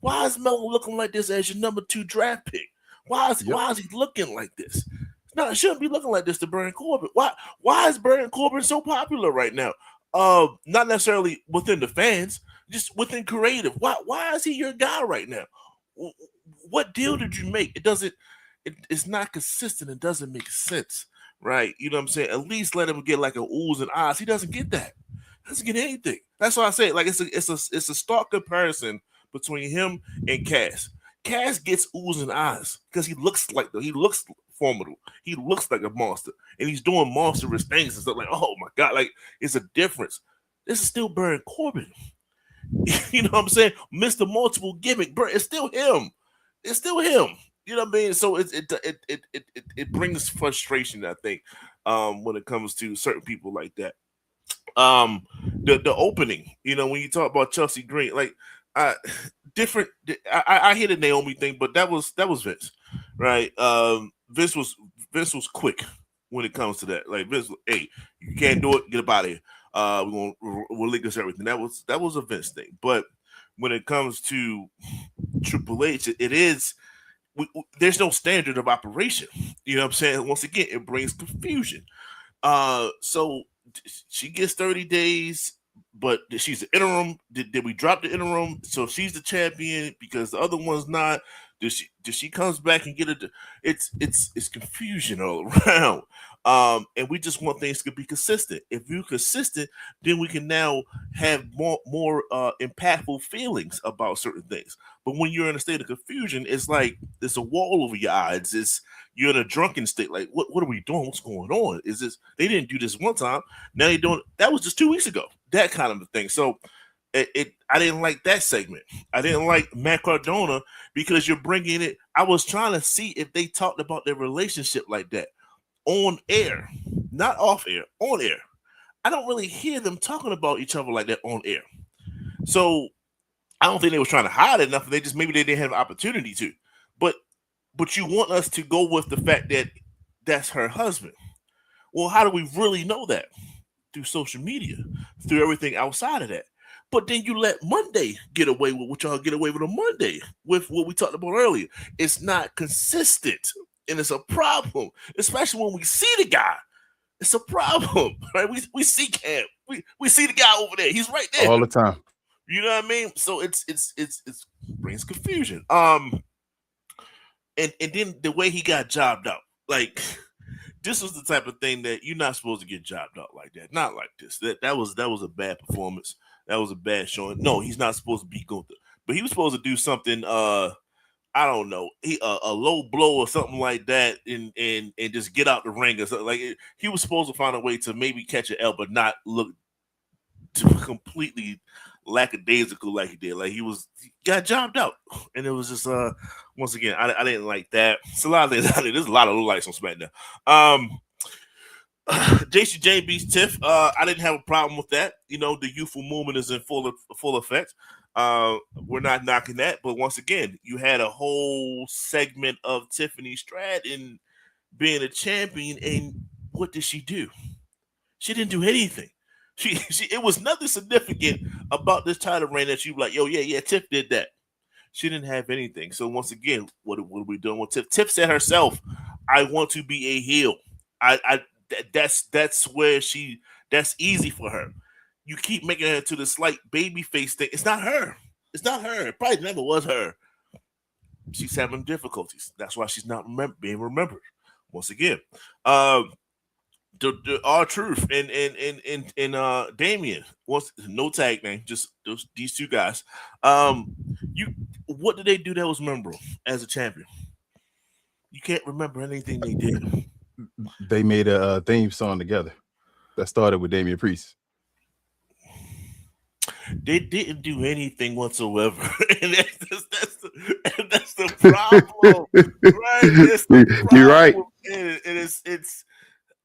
E: why is Melo looking like this as your number 2 draft pick? Why is he looking like this? No, it shouldn't be looking like this to Baron Corbin. Why is Baron Corbin so popular right now? Not necessarily within the fans, just within creative. Why is he your guy right now? What deal did you make? It's not consistent. It doesn't make sense, right? You know what I'm saying? At least let him get like an oohs and ahs. He doesn't get that. He doesn't get anything. That's why I say like it's a stark comparison between him and Cass. Cass gets oohs and ahs because he looks formidable. He looks like a monster, and he's doing monstrous things and stuff. Like, oh my god, like it's a difference. This is still Baron Corbin. You know what I'm saying? Mr. Multiple Gimmick, it's still him. It's still him. You know what I mean? So it brings frustration, I think, when it comes to certain people like that. The opening, you know, when you talk about Chelsea Green, like different. I hear the Naomi thing, but that was Vince, right? Vince was quick when it comes to that. Like Vince, hey, you can't do it, get up out of here. We'll relinquish everything. That was a Vince thing. But when it comes to Triple H, it is there's no standard of operation. You know what I'm saying? Once again, it brings confusion. So she gets 30 days, but she's the interim. Did we drop the interim? So she's the champion because the other one's not. Does she comes back and get it? It's confusion all around. And we just want things to be consistent. If you're consistent, then we can now have more impactful feelings about certain things. But when you're in a state of confusion, it's like there's a wall over your eyes. You're in a drunken state. Like, what are we doing? What's going on? Is this? They didn't do this one time. Now they doing. That was just 2 weeks ago. That kind of a thing. So I didn't like that segment. I didn't like Matt Cardona because you're bringing it. I was trying to see if they talked about their relationship like that on air, not off air, on air. I don't really hear them talking about each other like that on air. So I don't think they were trying to hide it enough. Maybe they didn't have an opportunity to. But you want us to go with the fact that that's her husband. Well, how do we really know that? Through social media, through everything outside of that. But then you let Monday get away with what y'all get away with on Monday with what we talked about earlier. It's not consistent, and it's a problem, especially when we see the guy. It's a problem, right? We see Cam, we see the guy over there. He's right there
B: all the time.
E: You know what I mean? So it's brings confusion. And then the way he got jobbed out, like this was the type of thing that you're not supposed to get jobbed out like that. Not like this. That was a bad performance. That was a bad showing. No, he's not supposed to be Gunther, but he was supposed to do something. I don't know, a low blow or something like that, and just get out the ring or something. Like he was supposed to find a way to maybe catch an L, but not look completely lackadaisical like he did. Like he got jobbed out, and it was just once again, I didn't like that. It's a lot of things. There's a lot of low lights on SmackDown. JC Jane beats Tiff. I didn't have a problem with that. You know, the youthful movement is in full effect. We're not knocking that, but once again, you had a whole segment of Tiffany Stratton being a champion, and what did she do? She didn't do anything. She it was nothing significant about this title reign that you were like, yo, yeah, Tiff did that. She didn't have anything. So once again, what are we doing with Tiff? Tiff said herself, I want to be a heel. That's where that's easy for her. You keep making her to the slight baby face thing. It's not her. It's not her. It probably never was her. She's having difficulties. That's why she's not being remembered. Once again, the R-Truth and Damien wants no tag name, just these two guys. What did they do that was memorable as a champion? You can't remember anything they did.
B: They made a theme song together that started with Damian Priest.
E: They didn't do anything whatsoever, and that's the problem, right? That's the problem.
D: You're right.
E: And it's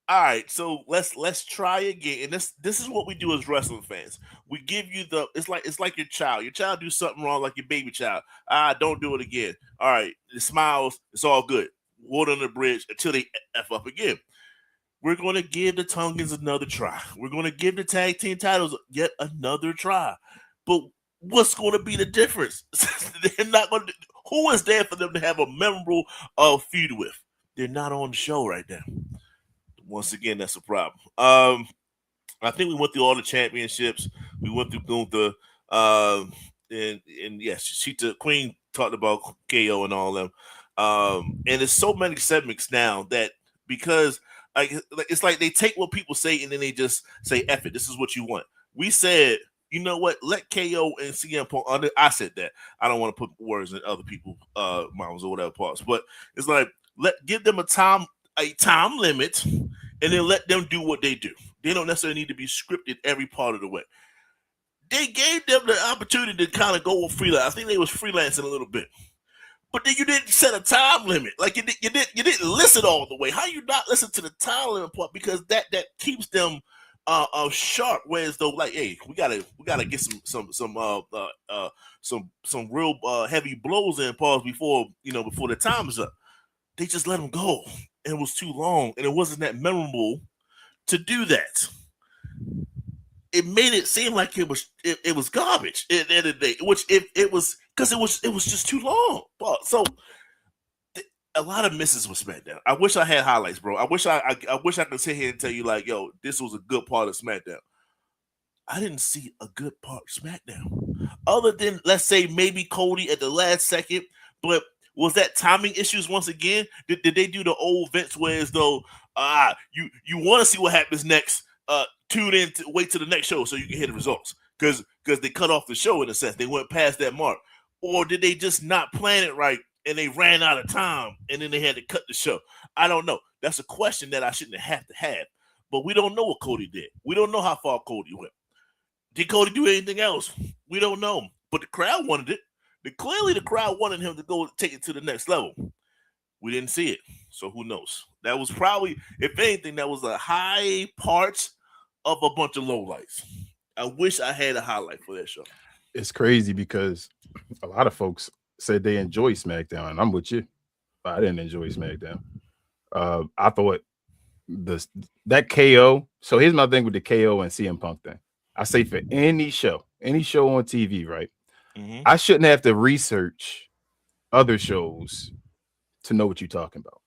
E: all right. So let's try again. And this is what we do as wrestling fans. We give you it's like your child. Your child do something wrong, like your baby child. Don't do it again. All right, it smiles. It's all good. Water on the bridge until they F up again. We're going to give the Tongans another try. We're going to give the tag team titles yet another try. But what's going to be the difference? They're not going to. Who is there for them to have a memorable feud with? They're not on the show right now. Once again, that's a problem. I think we went through all the championships. We went through Gunther. And yes, Queen talked about KO and all them. And there's so many segments now that because it's like they take what people say and then they just say, F it, this is what you want. We said, you know what, let KO and CM Punk, I said that. I don't want to put words in other people's mouths or whatever parts, but it's like, give them a time limit and then let them do what they do. They don't necessarily need to be scripted every part of the way. They gave them the opportunity to kind of go with freelance. I think they was freelancing a little bit. But then you didn't set a time limit. Like you didn't listen all the way. How you not listen to the time limit part? Because that keeps them sharp. Whereas though, like, hey, we gotta get some real heavy blows in pause before the time is up. They just let them go, and it was too long, and it wasn't that memorable to do that. It made it seem like it was garbage at the end of the day, which it was because it was just too long. So a lot of misses with SmackDown. I wish I had highlights, bro. I wish I could sit here and tell you like, yo, this was a good part of SmackDown. I didn't see a good part of SmackDown, other than let's say maybe Cody at the last second. But was that timing issues once again? Did they do the old Vince where as though you want to see what happens next? Tune in to wait to the next show so you can hear the results because they cut off the show in a sense. They went past that mark, or did they just not plan it right and they ran out of time and then they had to cut the show? I don't know. That's a question that I shouldn't have to have, but we don't know what Cody did. We don't know how far Cody went. Did Cody do anything else? We don't know, but the crowd wanted it. Clearly the crowd wanted him to go take it to the next level. We didn't see it, so who knows? That was probably, if anything, that was a high part of a bunch of lowlights. I wish I had a highlight for that show.
B: It's crazy because a lot of folks said they enjoy SmackDown, and I'm with you. But I didn't enjoy SmackDown. I thought that KO. So here's my thing with the KO and CM Punk thing. I say for any show on TV, right? Mm-hmm. I shouldn't have to research other shows to know what you're talking about.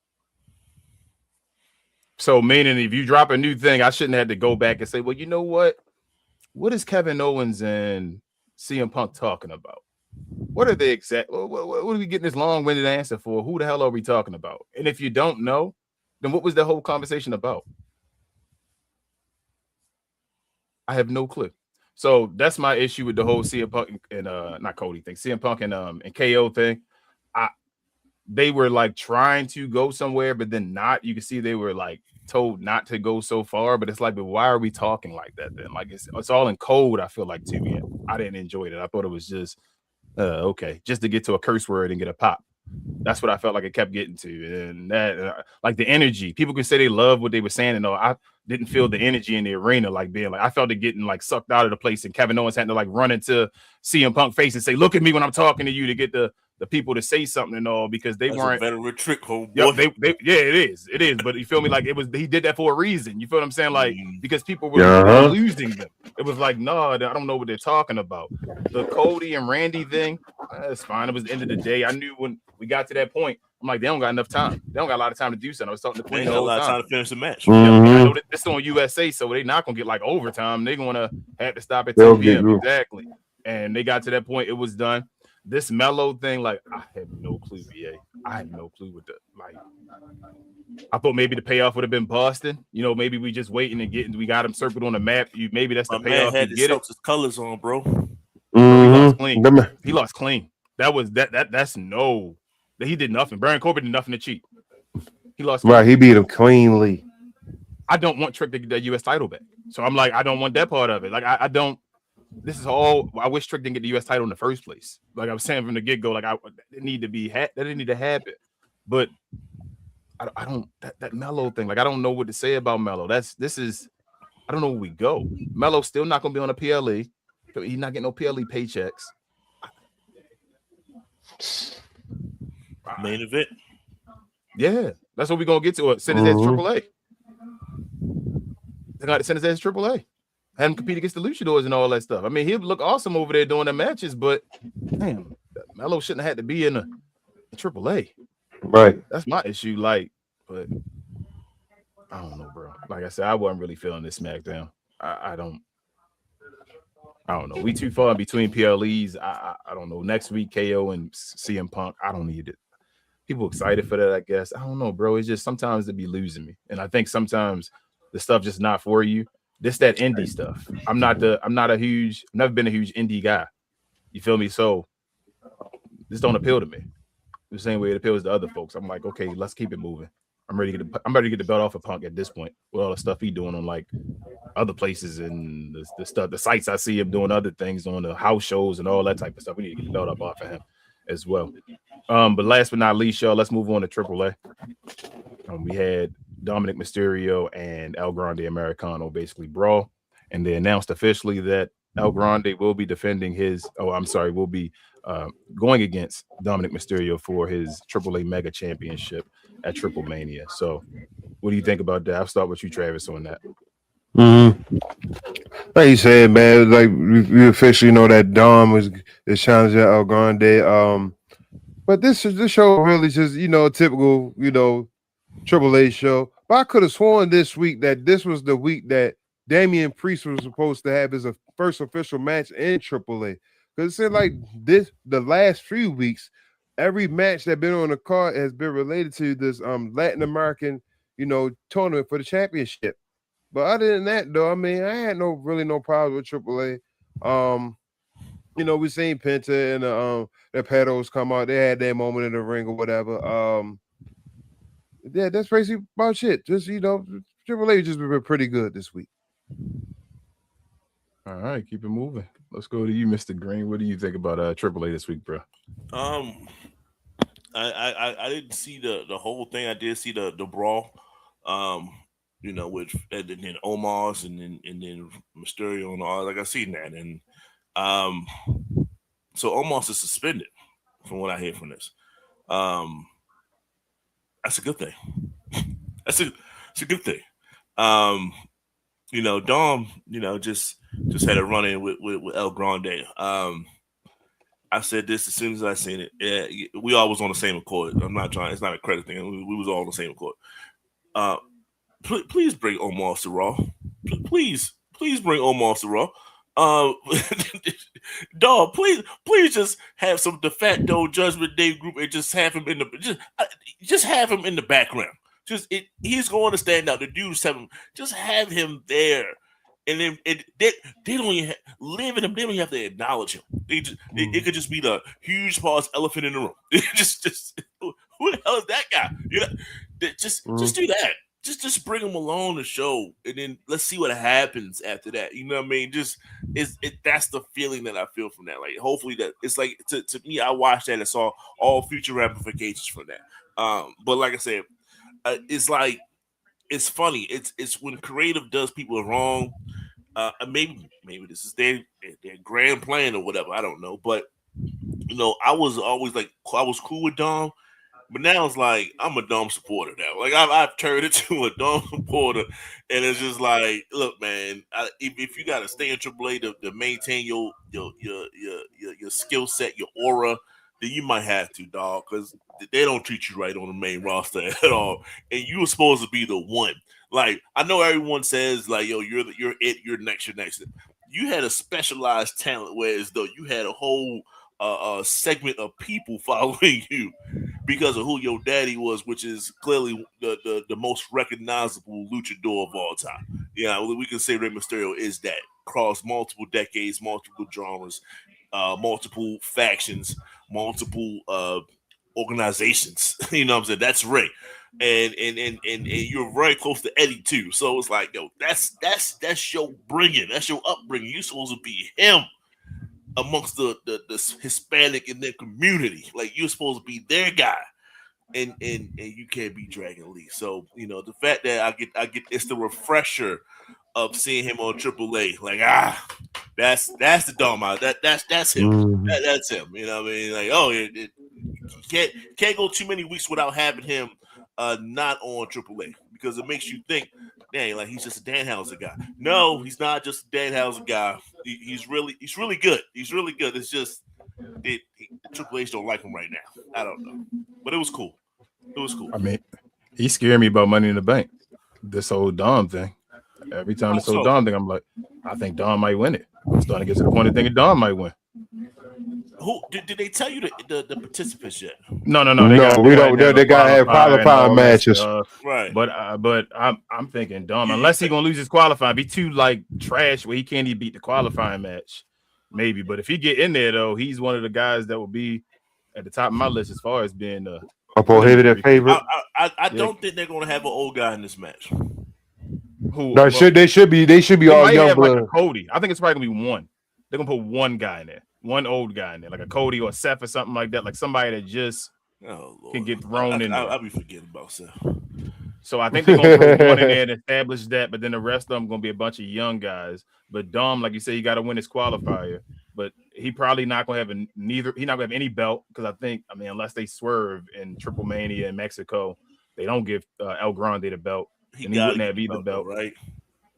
B: So meaning if you drop a new thing, I shouldn't have to go back and say, well, you know what? What is Kevin Owens and CM Punk talking about? What are they exact? What are we getting this long-winded answer for? Who the hell are we talking about? And if you don't know, then what was the whole conversation about? I have no clue. So that's my issue with the whole CM Punk and not Cody thing, CM Punk and KO thing. They were like trying to go somewhere, but then not. You can see they were like told not to go so far, but it's like, but why are we talking like that then? Like it's all in code. I feel like to me, I didn't enjoy it. I thought it was just okay, just to get to a curse word and get a pop. That's what I felt like it kept getting to, and that like the energy. People can say they love what they were saying, and all. I didn't feel the energy in the arena like being like I felt it getting like sucked out of the place, and Kevin Owens had to like run into CM Punk face and say, "Look at me when I'm talking to you," to get the people to say something and all because they weren't.
E: That's a veteran trick, homeboy.
B: Yeah, it is. But you feel me? Like he did that for a reason. You feel what I'm saying? Like because people were losing them. It was like, no, I don't know what they're talking about. The Cody and Randy thing, that's fine. It was the end of the day. I knew when we got to that point, I'm like, they don't got enough time. They don't got a lot of time to do something. I was talking to Queen.
E: They got a lot of time to finish the match.
B: I know that this on USA, so they're not gonna get like overtime. They're gonna have to stop at 10 p.m. Exactly. And they got to that point, it was done. This Mello thing, like I have no clue, BA. I had no clue with the like. I thought maybe the payoff would have been Boston. You know, maybe we just waiting and we got him circled on the map. Maybe that's the payoff.
E: Man had his colors on, bro.
B: He lost clean. He lost clean. That was that's no. That he did nothing. Baron Corbin did nothing to cheat. He lost.
I: Right, he beat him cleanly.
B: I don't want Trick to get that U.S. title back. So I'm like, I don't want that part of it. Like I don't. This is all. I wish Trick didn't get the U.S. title in the first place. Like I was saying from the get go, like it didn't need to be. That didn't need to happen. But I don't. That Mello thing. Like I don't know what to say about Mello. This is. I don't know where we go. Mello's still not going to be on a PLE. He's not getting no PLE paychecks.
E: Main event.
B: Yeah, that's what we're gonna get to. Send his ass TripleA. They got to send his ass TripleA. Have him compete against the luchadors and all that stuff. I mean, he'd look awesome over there doing the matches, but damn, Mello shouldn't have had to be in AAA.
D: Right.
B: That's my issue. Like, but I don't know, bro. Like I said, I wasn't really feeling this SmackDown. I don't know. We too far in between PLEs. I don't know. Next week, KO and CM Punk. I don't need it. People excited for that, I guess. I don't know, bro. It's just sometimes it be losing me. And I think sometimes the stuff just not for you. This that indie stuff. I've never been a huge indie guy. You feel me? So this don't appeal to me. The same way it appeals to other folks. I'm like, okay, let's keep it moving. I'm ready to get the belt off of Punk at this point with all the stuff he doing on like other places and the stuff, the sites I see him doing other things on the house shows and all that type of stuff. We need to get the belt up off of him as well. But last but not least, y'all, let's move on to AAA. We had Dominic Mysterio and El Grande Americano basically brawl, and they announced officially that El Grande will be defending will be going against Dominic Mysterio for his AAA Mega Championship at Triple Mania. So what do you think about that? I'll start with you, Travis, on that.
D: Like you said, man, like we officially know that Dom is challenging El Grande. But this show really just, a typical, AAA show. But I could have sworn this week that this was the week that Damian Priest was supposed to have his first official match in AAA. Because it seemed like the last few weeks, every match that been on the card has been related to this Latin American, tournament for the championship. But other than that, though, I mean, I had no problems with AAA. We seen Penta and the pedals come out. They had their moment in the ring or whatever. Yeah, that's basically about shit. Just AAA just been pretty good this week.
B: All right, keep it moving. Let's go to you, Mr. Green. What do you think about AAA this week, bro?
E: I didn't see the whole thing. I did see the brawl. With and then Omos and then Mysterio and all. Like I seen that, and so Omos is suspended from what I hear from this. That's a good thing. It's a good thing. Dom, just had a run in with El Grande. I said this as soon as I seen it. Yeah, we all was on the same accord. I'm not trying. It's not a credit thing. We was all on the same accord. Please bring Omos to Raw. Please bring Omos to Raw. Dog, please just have some de facto Judgment Day group and just have him in the just have him in the background. He's going to stand out. The dudes just have him there, and then they don't even live in him. They don't even have to acknowledge him. It could just be the huge paws elephant in the room. just who the hell is that guy? Just do that. Just bring him along the show, and then let's see what happens after that. You know what I mean? That's the feeling that I feel from that. Like, hopefully that it's like to me, I watched that and saw all future ramifications from that. But like I said, it's like it's funny. It's when creative does people wrong. Maybe this is their grand plan or whatever. I don't know, but I was always like I was cool with Dom. But now it's like I'm a Dom supporter now. Like I've turned into a Dom supporter, and it's just like, look, man, if you got to stay in AAA to maintain your skill set, your aura, then you might have to, dog, because they don't treat you right on the main roster at all. And you were supposed to be the one. Like I know everyone says like, yo, you're it, you're next. You had a specialized talent, whereas though you had a whole segment of people following you because of who your daddy was, which is clearly the most recognizable luchador of all time. Yeah, we can say Rey Mysterio is that. Across multiple decades, multiple genres, multiple factions, multiple organizations. You know what I'm saying? That's Rey. And you're very close to Eddie too. So it's like, yo, that's your bringing. That's your upbringing. You're supposed to be him amongst the Hispanic in their community. Like you're supposed to be their guy, and you can't be Dragon Lee. So the fact that I get it's the refresher of seeing him on AAA. Like that's the Dom out. That's him. That's him. You know what I mean? Like can't go too many weeks without having him not on AAA because it makes you think, dang, like he's just a Danhausen guy. No, he's not just a Danhausen guy. He's really good. He's really good. It's just Triple H don't like him right now. I don't know, but it was cool. It was cool.
B: I mean, he scared me about Money in the Bank. This whole Dom thing. Every time this whole Dom thing, I'm like, I think Dom might win it. I'm starting to get to the point of thinking Dom might win.
E: Who did they tell you the participants yet?
B: No.
D: We don't. They got to have qualifying matches,
E: right?
B: But I'm thinking Dom, unless he gonna lose his qualifying, be too like trash where he can't even beat the qualifying match, maybe. But if he get in there though, he's one of the guys that will be at the top of my list as far as being
D: a prohibited favorite.
E: I don't think they're gonna have an old guy in this match.
B: Who?
D: No, they should be all young blood.
B: Like Cody. I think it's probably gonna be one. They're gonna put one guy in there, one old guy in there, like a Cody or a Seth or something like that, like somebody that just can get thrown in there.
E: I'll be forgetting about Seth.
B: So I think they're gonna put one in there and establish that, but then the rest of them gonna be a bunch of young guys. But Dom, like you say, he got to win his qualifier, but he probably not gonna have he's not gonna have any belt because I mean, unless they swerve in Triple Mania in Mexico, they don't give El Grande the belt. And he wouldn't have either belt,
E: right?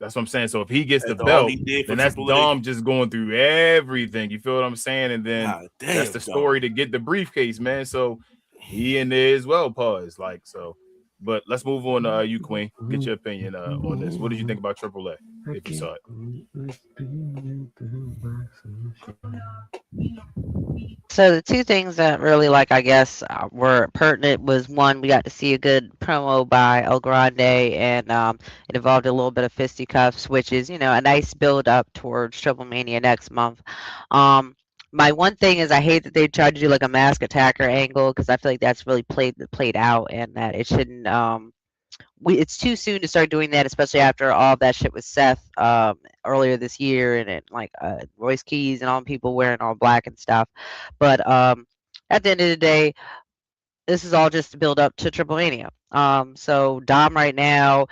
B: That's what I'm saying. So if he gets the belt, then that's Dom just going through everything. You feel what I'm saying? And then that's the story to get the briefcase, man. So he in there as well, pause. Like so. But let's move on to you, Queen. Get your opinion on this. What did you think about AAA if you saw it?
H: So the two things that really, like, I guess, were pertinent was one, we got to see a good promo by El Grande, and it involved a little bit of fisticuffs, which is, you know, a nice build up towards Triple Mania next month. My one thing is I hate that they tried to do like a mask attacker angle because I feel like that's really played out and that it shouldn't. It's too soon to start doing that, especially after all that shit with Seth earlier this year and like Royce Keys and all people wearing all black and stuff. But at the end of the day, this is all just to build up to Triple Mania. So Dom right now,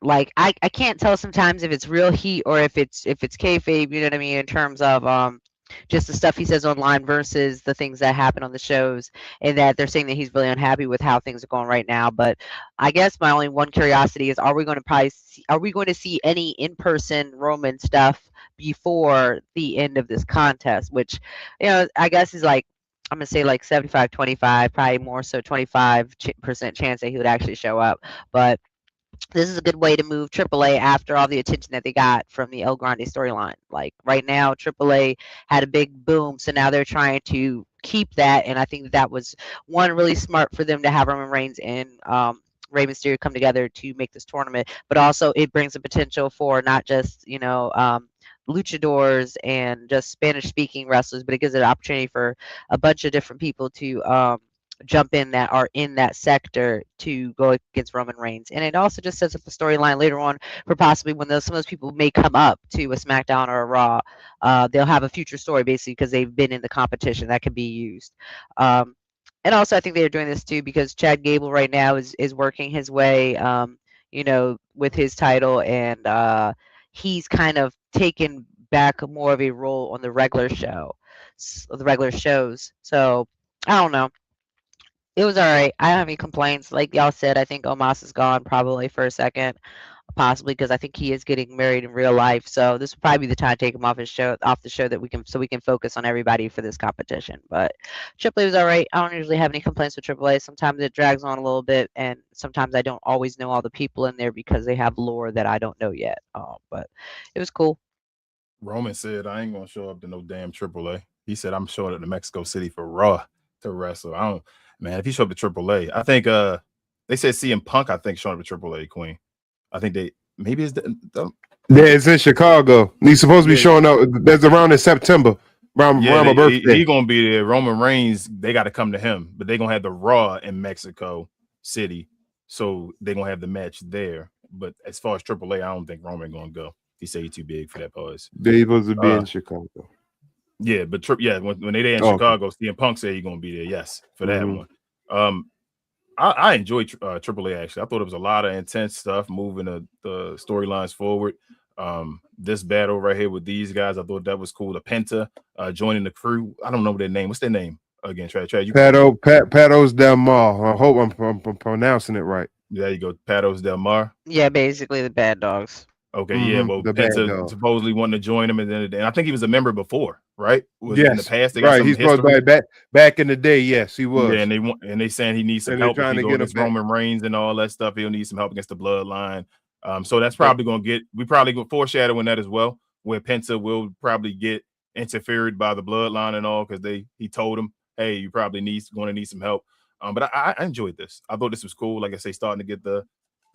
H: like I can't tell sometimes if it's real heat or if it's kayfabe. You know what I mean in terms of just the stuff he says online versus the things that happen on the shows, and that they're saying that he's really unhappy with how things are going right now. But I guess my only one curiosity is, are we going to see any in-person Roman stuff before the end of this contest, which, you know, I guess is like, I'm going to say like 75-25, probably more so 25% chance that he would actually show up. But this is a good way to move AAA after all the attention that they got from the El Grande storyline. Like right now, AAA had a big boom, so now they're trying to keep that. And I think that was one really smart for them to have Roman Reigns and Rey Mysterio come together to make this tournament. But also, it brings a potential for not just luchadors and just Spanish-speaking wrestlers, but it gives an opportunity for a bunch of different people to jump in that are in that sector to go against Roman Reigns. And it also just sets up a storyline later on for possibly when some of those people may come up to a SmackDown or a Raw. They'll have a future story basically because they've been in the competition that could be used. And also I think they're doing this too because Chad Gable right now is working his way, with his title, and he's kind of taken back more of a role on the regular shows. So I don't know. It was all right. I don't have any complaints. Like y'all said, I think Omos is gone probably for a second, possibly because I think he is getting married in real life. So this will probably be the time to take him off the show that we can focus on everybody for this competition. But AAA was all right. I don't usually have any complaints with AAA. Sometimes it drags on a little bit, and sometimes I don't always know all the people in there because they have lore that I don't know yet. But it was cool.
B: Roman said, "I ain't gonna show up to no damn AAA." He said, "I'm showing up to Mexico City for Raw to wrestle." Man, if he showed up to AAA, I think they said CM Punk, I think, showing up to AAA, Queen. I think maybe it's
D: it's in Chicago. He's supposed to be showing up. That's around in September. Around my birthday.
B: He gonna be there. Roman Reigns, they got to come to him, but they're gonna have the Raw in Mexico City, so they're gonna have the match there. But as far as AAA, I don't think Roman gonna go. He said he's too big for that pause.
D: They're supposed to be in Chicago.
B: Yeah, but when they there in Chicago, CM Punk said he's gonna be there. Yes, for that one. I enjoyed AAA actually. I thought it was a lot of intense stuff, moving the storylines forward. This battle right here with these guys, I thought that was cool. The Penta joining the crew. I don't know their name. What's their name again?
D: Patos Del Mar. I hope I'm pronouncing it right.
B: There you go, Patos Del Mar.
H: Yeah, basically the Bad Dogs.
B: Okay, yeah. Well,
D: the bad
B: Penta
D: dog.
B: supposedly wanted to join him, and I think he was a member before, right? Was it in the
D: Yes,
B: past? They got
D: right.
B: some
D: He's supposed to
B: history.
D: be back in the day. Yes, he was.
B: Yeah, and they saying he needs some
D: And they're
B: help if
D: trying
B: he
D: to
B: go
D: get him
B: against
D: back.
B: Roman Reigns and all that stuff. He'll need some help against the Bloodline. So that's probably going to we probably go foreshadowing that as well, where Penta will probably get interfered by the Bloodline and all because he told him, hey, you probably going to need some help. But I enjoyed this. I thought this was cool. Like I say, starting to get the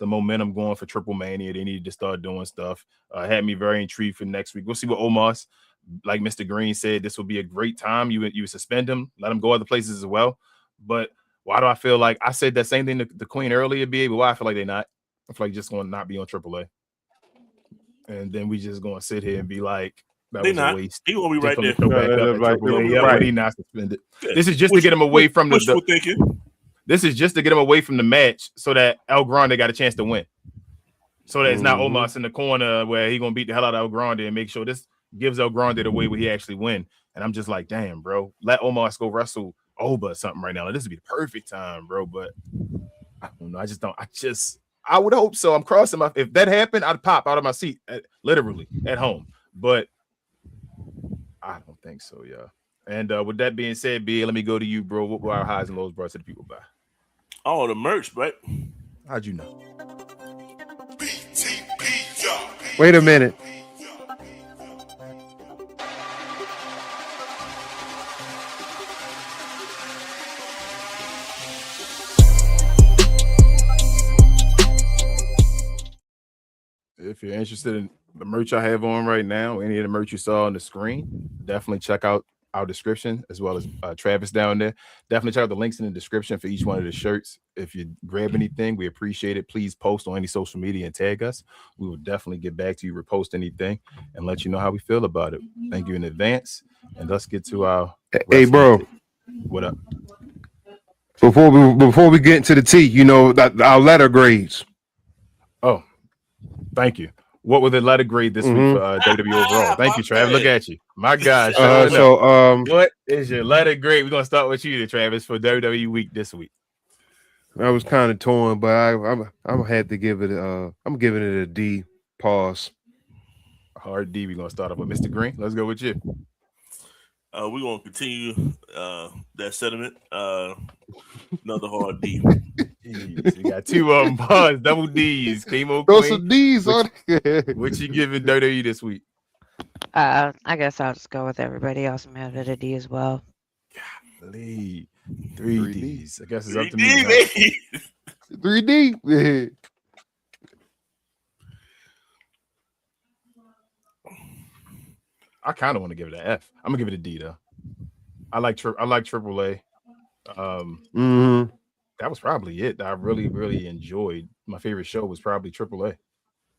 B: momentum going for Triple Mania. They needed to start doing stuff. Had me very intrigued for next week. We'll see what Omos, like Mr. Green said, this will be a great time. You suspend him, let him go other places as well. But why do I feel like I said that same thing to the Queen earlier, BA, but why I feel like they're not? I feel like just going to not be on AAA. And then we just going to sit here and be like, that was a waste.
E: He will be right there.
B: But he not suspended. This is just to get him away from This is just to get him away from the match so that El Grande got a chance to win. So that it's not Omos in the corner where he's going to beat the hell out of El Grande and make sure this gives El Grande the way where he actually win. And I'm just like, damn, bro, let Omos go wrestle Oba or something right now. Like, this would be the perfect time, bro. But I don't know. I would hope so. I'm crossing my, if that happened, I'd pop out of my seat, literally at home. But I don't think so, yeah. And with that being said, B, let me go to you, bro. What were our highs and lows brought to the people by?
E: Oh, the merch, right?
B: How'd you know?
D: Wait a minute.
B: If you're interested in the merch I have on right now, any of the merch you saw on the screen, definitely check out our description, as well as Travis down there. Definitely check out the links in the description for each one of the shirts. If you grab anything, we appreciate it. Please post on any social media and tag us. We will definitely get back to you, repost anything, and let you know how we feel about it. Thank you in advance. And let's get to our
D: Hey, bro.
B: What up?
D: Before we get into the tea, you know, our letter grades.
B: Oh, thank you. What was the letter grade this week for WWE overall? Thank you, Travis. Look at you. My gosh. What is your letter grade? We're gonna start with you, Travis, for WWE week this week.
D: I was kind of torn, but I'm gonna have to give it I'm giving it a D. Pause.
B: Hard D. We're gonna start off with Mr. Green. Let's go with you.
E: We're gonna continue that sentiment. Another hard D.
B: Jeez, you got two of them. Pause. Double D's. Chemo
D: Throw
B: Queen.
D: some D's on it.
B: What you giving WWE this week?
H: I guess I'll just go with everybody else and have it a D as well.
B: Golly. 3 D's. I guess it's up to me.
D: 3D.
B: I kind of want to give it an F. I'm gonna give it a D though. I like TripleA. That was probably it that I really, really enjoyed. My favorite show was probably TripleA.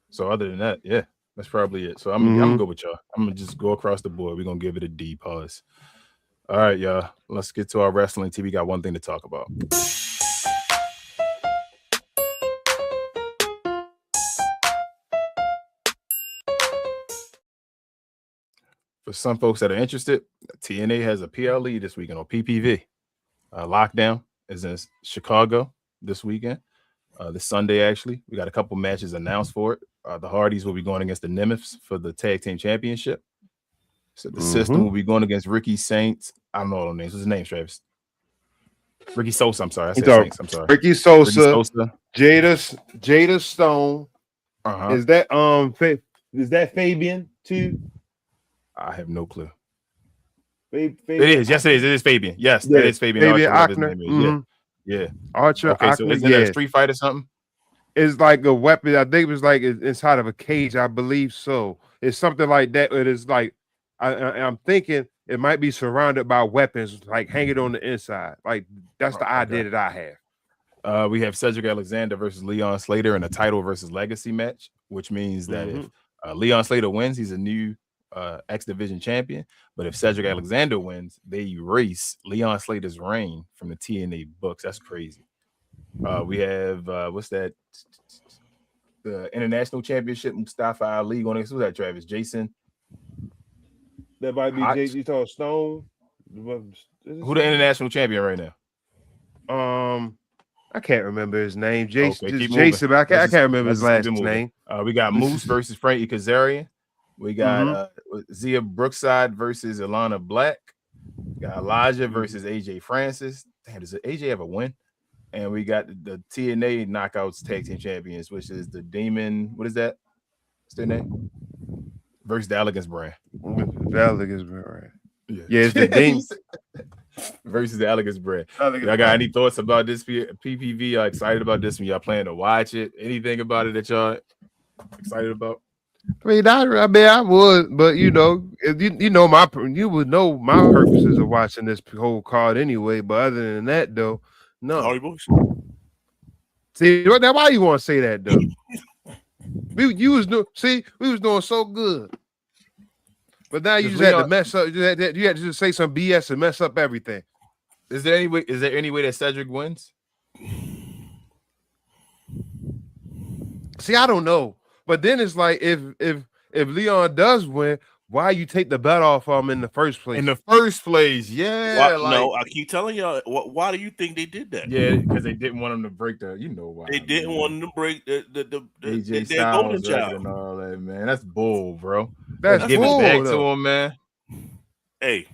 B: So other than that, yeah, that's probably it. So I'm gonna go with y'all. I'm gonna just go across the board. We're gonna give it a D. Pause. All right, y'all. Let's get to our wrestling team. We got one thing to talk about. For some folks that are interested, TNA has a PLE this weekend, or PPV. Lockdown is in Chicago this weekend. This Sunday, actually. We got a couple matches announced for it. The Hardys will be going against the Nemeths for the Tag Team Championship. So the System will be going against Ricky Saints. I don't know all the names. What's his name, Travis? Ricky Sosa. I'm sorry. I said Saints. I'm sorry.
D: Ricky Sosa. Jada Stone. Is that Fabian too?
B: I have no clue.
D: Fabian.
B: It is. Yes, it is. It is Fabian. Yes, that is Fabian.
D: Fabian
B: Ochner. Yeah.
D: Archer.
B: Okay,
D: Ochner,
B: so is it a street fight or something?
D: It's like a weapon. I think it was like inside of a cage. I believe so. It's something like that. It is like I'm thinking it might be surrounded by weapons, like hanging on the inside. Like that's the idea that I have.
B: We have Cedric Alexander versus Leon Slater in a title versus legacy match, which means that if Leon Slater wins, he's a new X Division champion. But if Cedric Alexander wins, they erase Leon Slater's reign from the TNA books. That's crazy. We have what's that? The international championship, Mustafa Ali going against, who's that, Travis? Jason.
D: That might be JG Tall Stone.
B: Who the international champion right now?
D: I can't remember his name. Jason,
B: okay,
D: Jason, but I can't remember his last name.
B: We got Moose versus Frankie Kazarian. We got Zia Brookside versus Alana Black. We got Elijah versus AJ Francis. Damn, does AJ ever win? And we got the TNA Knockouts Tag Team Champions, which is the Demon. What is that? What's their name? Versus the Elegance brand.
D: The Elegance brand, right? Yeah, it's the Demon
B: versus the Elegance brand. Y'all got any thoughts about this PPV? Y'all excited about this one? Y'all plan to watch it? Anything about it that y'all excited about?
D: I mean, I would, but you would know my purposes of watching this whole card anyway. But other than that, though, no. See, why you want to say that though? we was doing so good, but now you just had to mess up. You had to just say some BS and mess up everything.
B: Is there any way that Cedric wins?
D: See, I don't know. But then it's like if Leon does win, why you take the bet off him in the first place?
B: Yeah.
E: No, I keep telling y'all. Why do you think they did that?
B: Yeah, because they didn't want him to break the. You know why?
E: They didn't want him to break the
B: AJ
E: their golden child
B: and all that, man. That's bull, bro.
D: That's
B: give
D: bull,
B: it back
D: though.
B: to him, man.
E: Hey,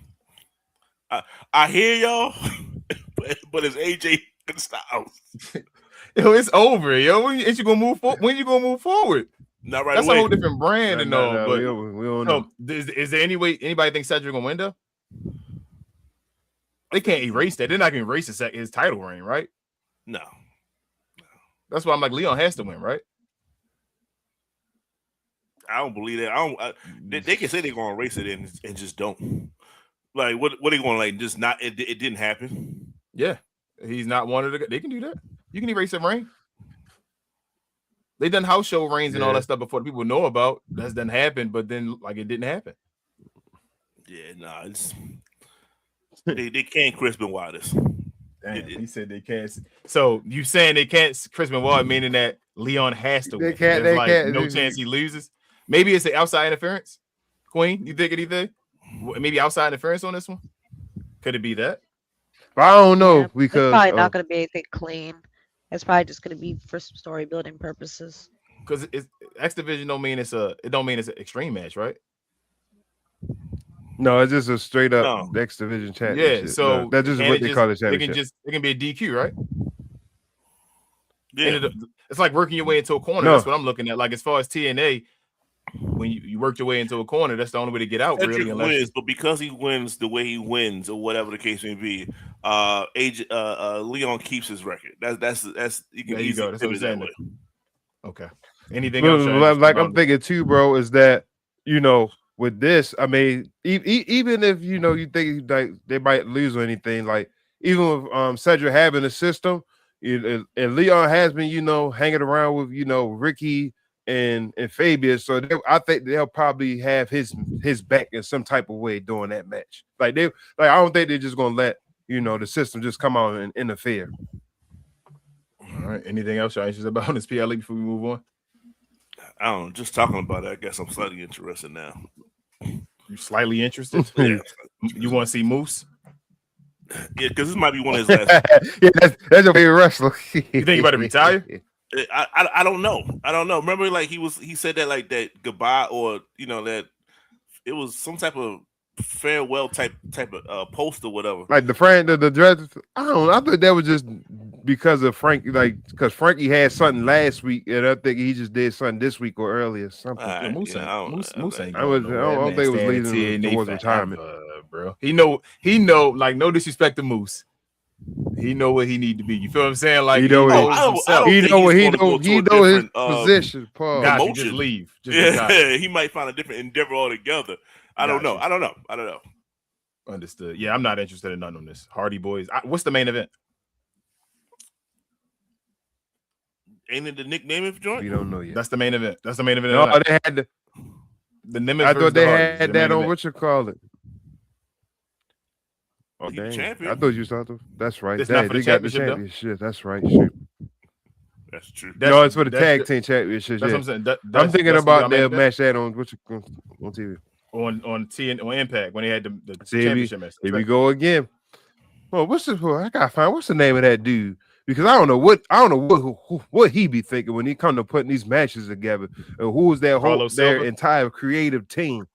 E: I hear y'all, but it's AJ Styles.
B: Yo, it's over, yo. When you gonna move forward? When you gonna move forward?
E: Not right
B: That's
E: away.
B: a whole different brand and all. But
D: we don't know.
B: Is there any way anybody thinks Cedric gonna win though? They can't erase that. They're not gonna erase his title reign, right?
E: No.
B: That's why I'm like Leon has to win, right?
E: I don't believe that. They can say they're gonna erase it and just don't. Like what are they going to like? Just not. It didn't happen.
B: Yeah, he's not one of the. They can do that. You can erase a reign. They done house show reigns and all that stuff before the people know about. That done happened, but then like it didn't happen.
E: Yeah, nah. They can't Chris Benoit this.
B: Damn, he said they can't. So you saying they can't Chris Benoit, meaning that Leon has to win.
D: They can't.
B: There's
D: They can't.
B: No chance he loses. Maybe it's an outside interference. Queen, you think anything? Maybe outside interference on this one? Could it be that?
D: I don't know because
H: it's probably not going to be anything clean. It's probably just going to be for some story building purposes.
B: Because X Division don't mean it's an extreme match, right?
D: No, it's just a straight up X Division championship.
B: Yeah, so
D: that's just what they call it.
B: It can be a DQ, right?
E: Yeah,
B: it's like working your way into a corner. That's what I'm looking at. Like as far as TNA, when you work your way into a corner, that's the only way to get out.
E: Cedric
B: really,
E: wins, but because he wins the way he wins, or whatever the case may be, Leon keeps his record. That's you can easily
B: That's what I'm saying. Okay. Anything
D: else? Like I'm
B: it?
D: thinking too, bro, is that with this, I mean, even if you think like they might lose or anything, like even with Cedric having a system, and Leon has been hanging around with Ricky and Fabius, so I think they'll probably have his back in some type of way during that match. I don't think they're just gonna let the system just come out and interfere.
B: All right. Anything else you're anxious about in this PLE before we move on?
E: I don't know. Just talking about it, I guess I'm slightly interested now.
B: You slightly interested?
E: Yeah.
B: You want to see Moose?
E: Yeah, because this might be one of his last.
D: Yeah, that's your favorite wrestler.
B: You think he about to retire?
E: I don't know. I don't know. Remember, like he said that like that goodbye, or that it was some type of farewell type of post or whatever.
D: Like the dress. I don't know. I thought that was just because of Frankie, because Frankie had something last week, and I think he just did something this week or earlier. Something.
B: I don't think it was
D: leading towards retirement,
B: bro. He know. Like no disrespect to Moose. He know what he need to be. You feel what I'm saying? Like
D: he know his position.
B: Gosh, just leave.
E: He might find a different endeavor altogether. I don't know.
B: Understood. Yeah, I'm not interested in none on this. Hardy Boys. What's the main event?
E: Ain't it the nickname of joint?
D: We don't know yet.
B: That's the main event. That's the main event.
D: No, they had
B: the Nimitz.
D: I thought they had that on what you call it. Oh, dang. I thought you saw them. That's right.
B: They
D: got the championship. That's right. Shit.
E: That's true.
D: No, it's for the tag team championship.
B: That's what I'm saying.
D: I'm thinking about their match that on TV.
B: On Impact when they had the championship match.
D: Here we go again. Well, what's the name of that dude? because I don't know what he be thinking when he come to putting these matches together, and who's their entire creative team,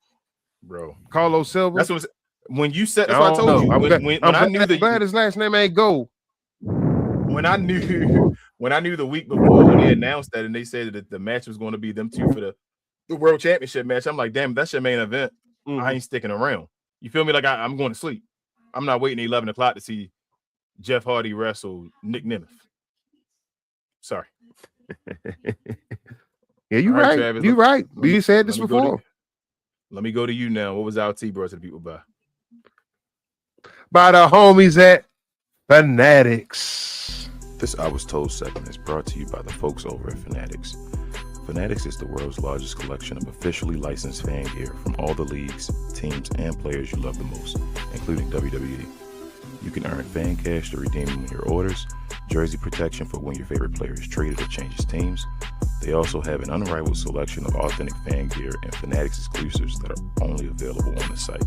B: bro.
D: Carlos Silva.
B: That's what when you said. That's what I told you. When I knew
D: glad his last name ain't Gold.
B: When I knew the week before when they announced that and they said that the match was going to be them two for the world championship match, I'm like, damn, that's your main event. I ain't sticking around. You feel me? Like I'm going to sleep. I'm not waiting at 11 o'clock to see Jeff Hardy wrestle Nick Nemeth. Sorry.
D: Yeah, you're right. Travis, you're right. You said this before.
B: Let me go to you now. What was our T brought to the people by?
D: By the homies at Fanatics.
B: This I Was Told segment is brought to you by the folks over at Fanatics. Fanatics is the world's largest collection of officially licensed fan gear from all the leagues, teams, and players you love the most, including WWE. You can earn fan cash to redeem in your orders, jersey protection for when your favorite player is traded or changes teams. They also have an unrivaled selection of authentic fan gear and Fanatics exclusives that are only available on the site.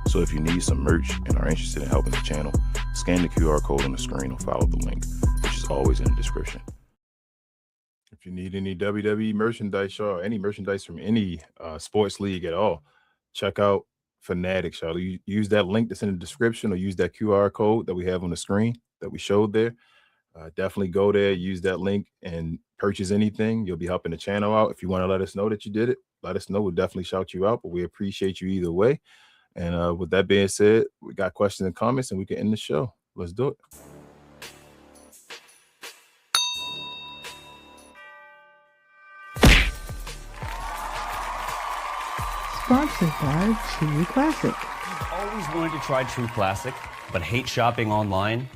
B: So if you need some merch and are interested in helping the channel, scan the QR code on the screen or follow the link, which is always in the description. If you need any WWE merchandise, or any merchandise from any sports league at all, check out Fanatics, y'all. Use that link that's in the description or use that QR code that we have on the screen that we showed there. Definitely go there, use that link and purchase anything. You'll be helping the channel out. If you want to let us know that you did it, let us know. We'll definitely shout you out, but we appreciate you either way. And with that being said, we got questions and comments and we can end the show. Let's do it.
I: Sponsored by True Classic.
J: Always wanted to try True Classic, but hate shopping online?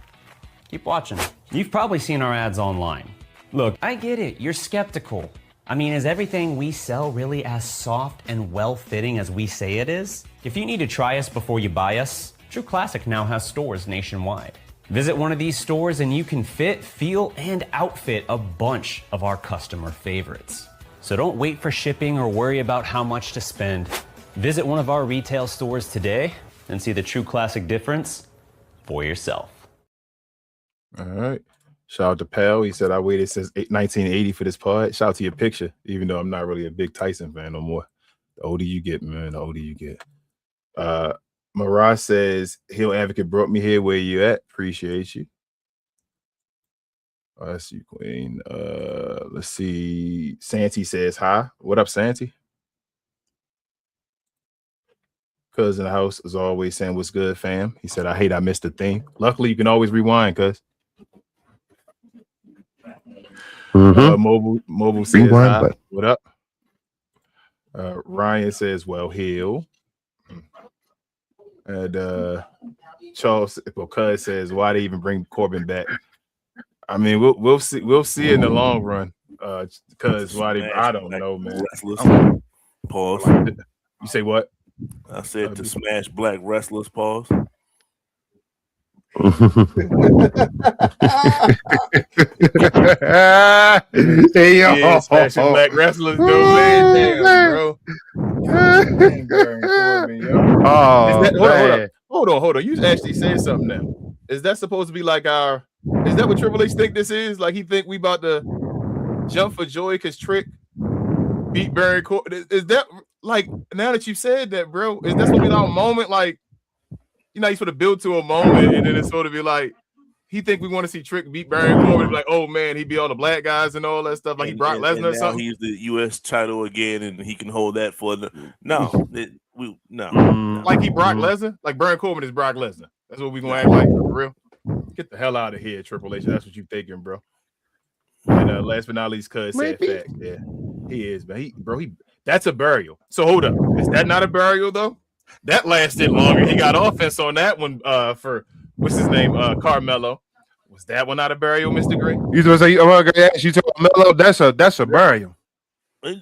J: Keep watching. You've probably seen our ads online. Look, I get it, you're skeptical. I mean, is everything we sell really as soft and well-fitting as we say it is? If you need to try us before you buy us, True Classic now has stores nationwide. Visit one of these stores and you can fit, feel, and outfit a bunch of our customer favorites. So don't wait for shipping or worry about how much to spend. Visit one of our retail stores today and see the True Classic difference for yourself.
B: All right. Shout out to Pal. He said, I waited since 1980 for this pod. Shout out to your picture, even though I'm not really a big Tyson fan no more. The older you get, man, the older you get. Maraj says, Hill Advocate brought me here. Where you at? Appreciate you. Oh, that's you, Queen. Let's see. Santi says hi. What up, Santi? Cuz in the house is always saying what's good, fam. He said, I missed the thing. Luckily, you can always rewind, cuz. Mobile says hi. What up? Ryan says, well, Hill. And Charles Cuz says, why they even bring Corbin back? I mean, we'll see in the long run. Because I don't know, man.
E: Pause.
B: You say what?
E: I said to smash black wrestlers. Pause.
D: Hey, yo.
B: Yeah, smashing black wrestlers, damn, bro. Hold on. You actually said something now. Is that supposed to be like is that what Triple H think this is? Like he think we about to jump for joy because Trick beat Baron Corbin? Is that like, now that you said that, bro, is that supposed to be our moment? Like, you know, you sort of build to a moment and then it's sort of be like, he think we want to see Trick beat Baron Corbin, like, oh man, he beat all the black guys and all that stuff, like he Brock Lesnar or something.
E: He's the U.S. title again, and he can hold that for the no.
B: Like he Brock Lesnar, like Baron Corbin is Brock Lesnar. That's what we gonna act like, for real. Get the hell out of here, Triple H. That's what you thinking, bro. And last but not least, Cuz said fact. Yeah, he is, man. He that's a burial. So hold up, is that not a burial though? That lasted longer. He got offense on that one for what's his name, Carmelo. Was that one not a burial, Mr. Green?
D: You was say, I'm gonna ask you to Carmelo. That's a burial.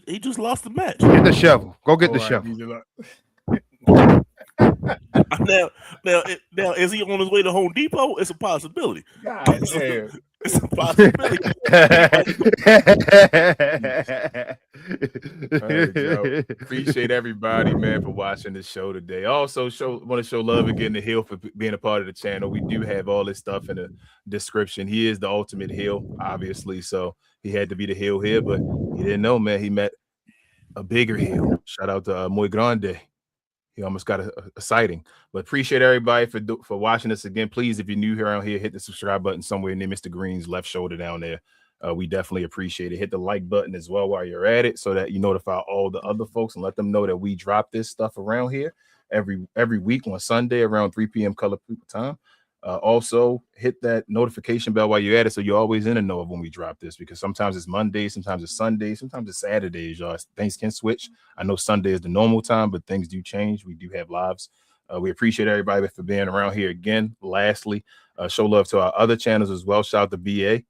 E: He just lost the match.
D: Get the shovel. Go get the shovel.
E: Now, is he on his way to Home Depot? It's a possibility.
B: God damn.
E: It's a possibility.
B: All right, Joe. Appreciate everybody, man, for watching the show today. Also, want to show love again to Hill for being a part of the channel. We do have all this stuff in the description. He is the ultimate heel, obviously, so he had to be the heel here, but he didn't know, man. He met a bigger heel. Shout out to Muy Grande. He almost got a sighting. But appreciate everybody for watching us again. Please, if you're new here around here, hit the subscribe button somewhere near Mr. Green's left shoulder down there. We definitely appreciate it. Hit the like button as well while you're at it so that you notify all the other folks and let them know that we drop this stuff around here every week on Sunday around 3 p.m. color people time. Also, hit that notification bell while you're at it so you're always in the know of when we drop this, because sometimes it's Monday, sometimes it's Sunday, sometimes it's Saturdays, y'all. Things can switch. I know Sunday is the normal time, but things do change. We do have lives. We appreciate everybody for being around here again. Lastly, show love to our other channels as well. Shout out to BA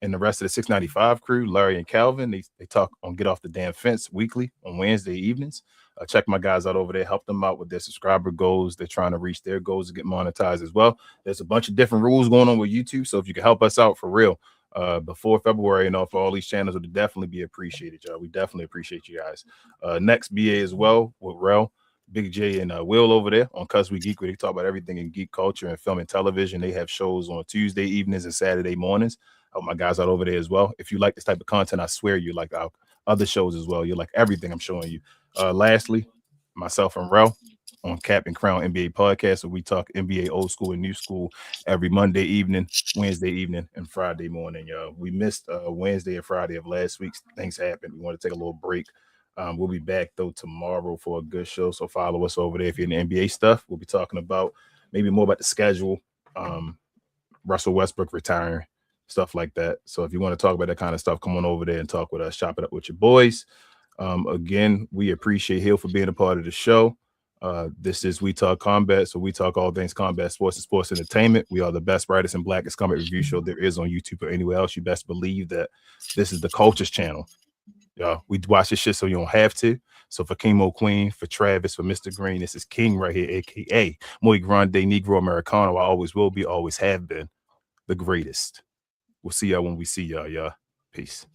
B: and the rest of the 695 crew, Larry and Calvin. They talk on Get Off the Damn Fence weekly on Wednesday evenings. Check my guys out over there. Help them out with their subscriber goals. They're trying to reach their goals to get monetized as well. There's a bunch of different rules going on with YouTube, so if you can help us out for real before February and for all these channels, it would definitely be appreciated, y'all. We definitely appreciate you guys. Next, BA as well with Rel, Big J, and Will over there on Cuz We Geek, where they talk about everything in geek culture and film and television. They have shows on Tuesday evenings and Saturday mornings. Help my guys out over there as well. If you like this type of content, I swear you like our other shows as well. You like everything I'm showing you. Lastly, myself and Rel on Cap and Crown NBA podcast, so we talk NBA old school and new school every Monday evening, Wednesday evening, and Friday morning. Y'all, we missed Wednesday and Friday of last week. Things happened. We want to take a little break. We'll be back though tomorrow for a good show, so follow us over there if you're in the NBA stuff. We'll be talking about maybe more about the schedule, Russell Westbrook retiring, stuff like that. So if you want to talk about that kind of stuff, come on over there and talk with us. Chop it up with your boys. Again, we appreciate Hill for being a part of the show. This is We Talk Combat, so we talk all things combat sports and sports entertainment. We are the best, brightest, and blackest combat review show there is on YouTube or anywhere else. You best believe that this is the Cultures channel. We watch this shit so you don't have to. So for Chemo Queen, for Travis, for Mr. Green, this is King right here, aka Muy Grande Negro Americano. I always will be, always have been the greatest. We'll see y'all when we see y'all. Peace.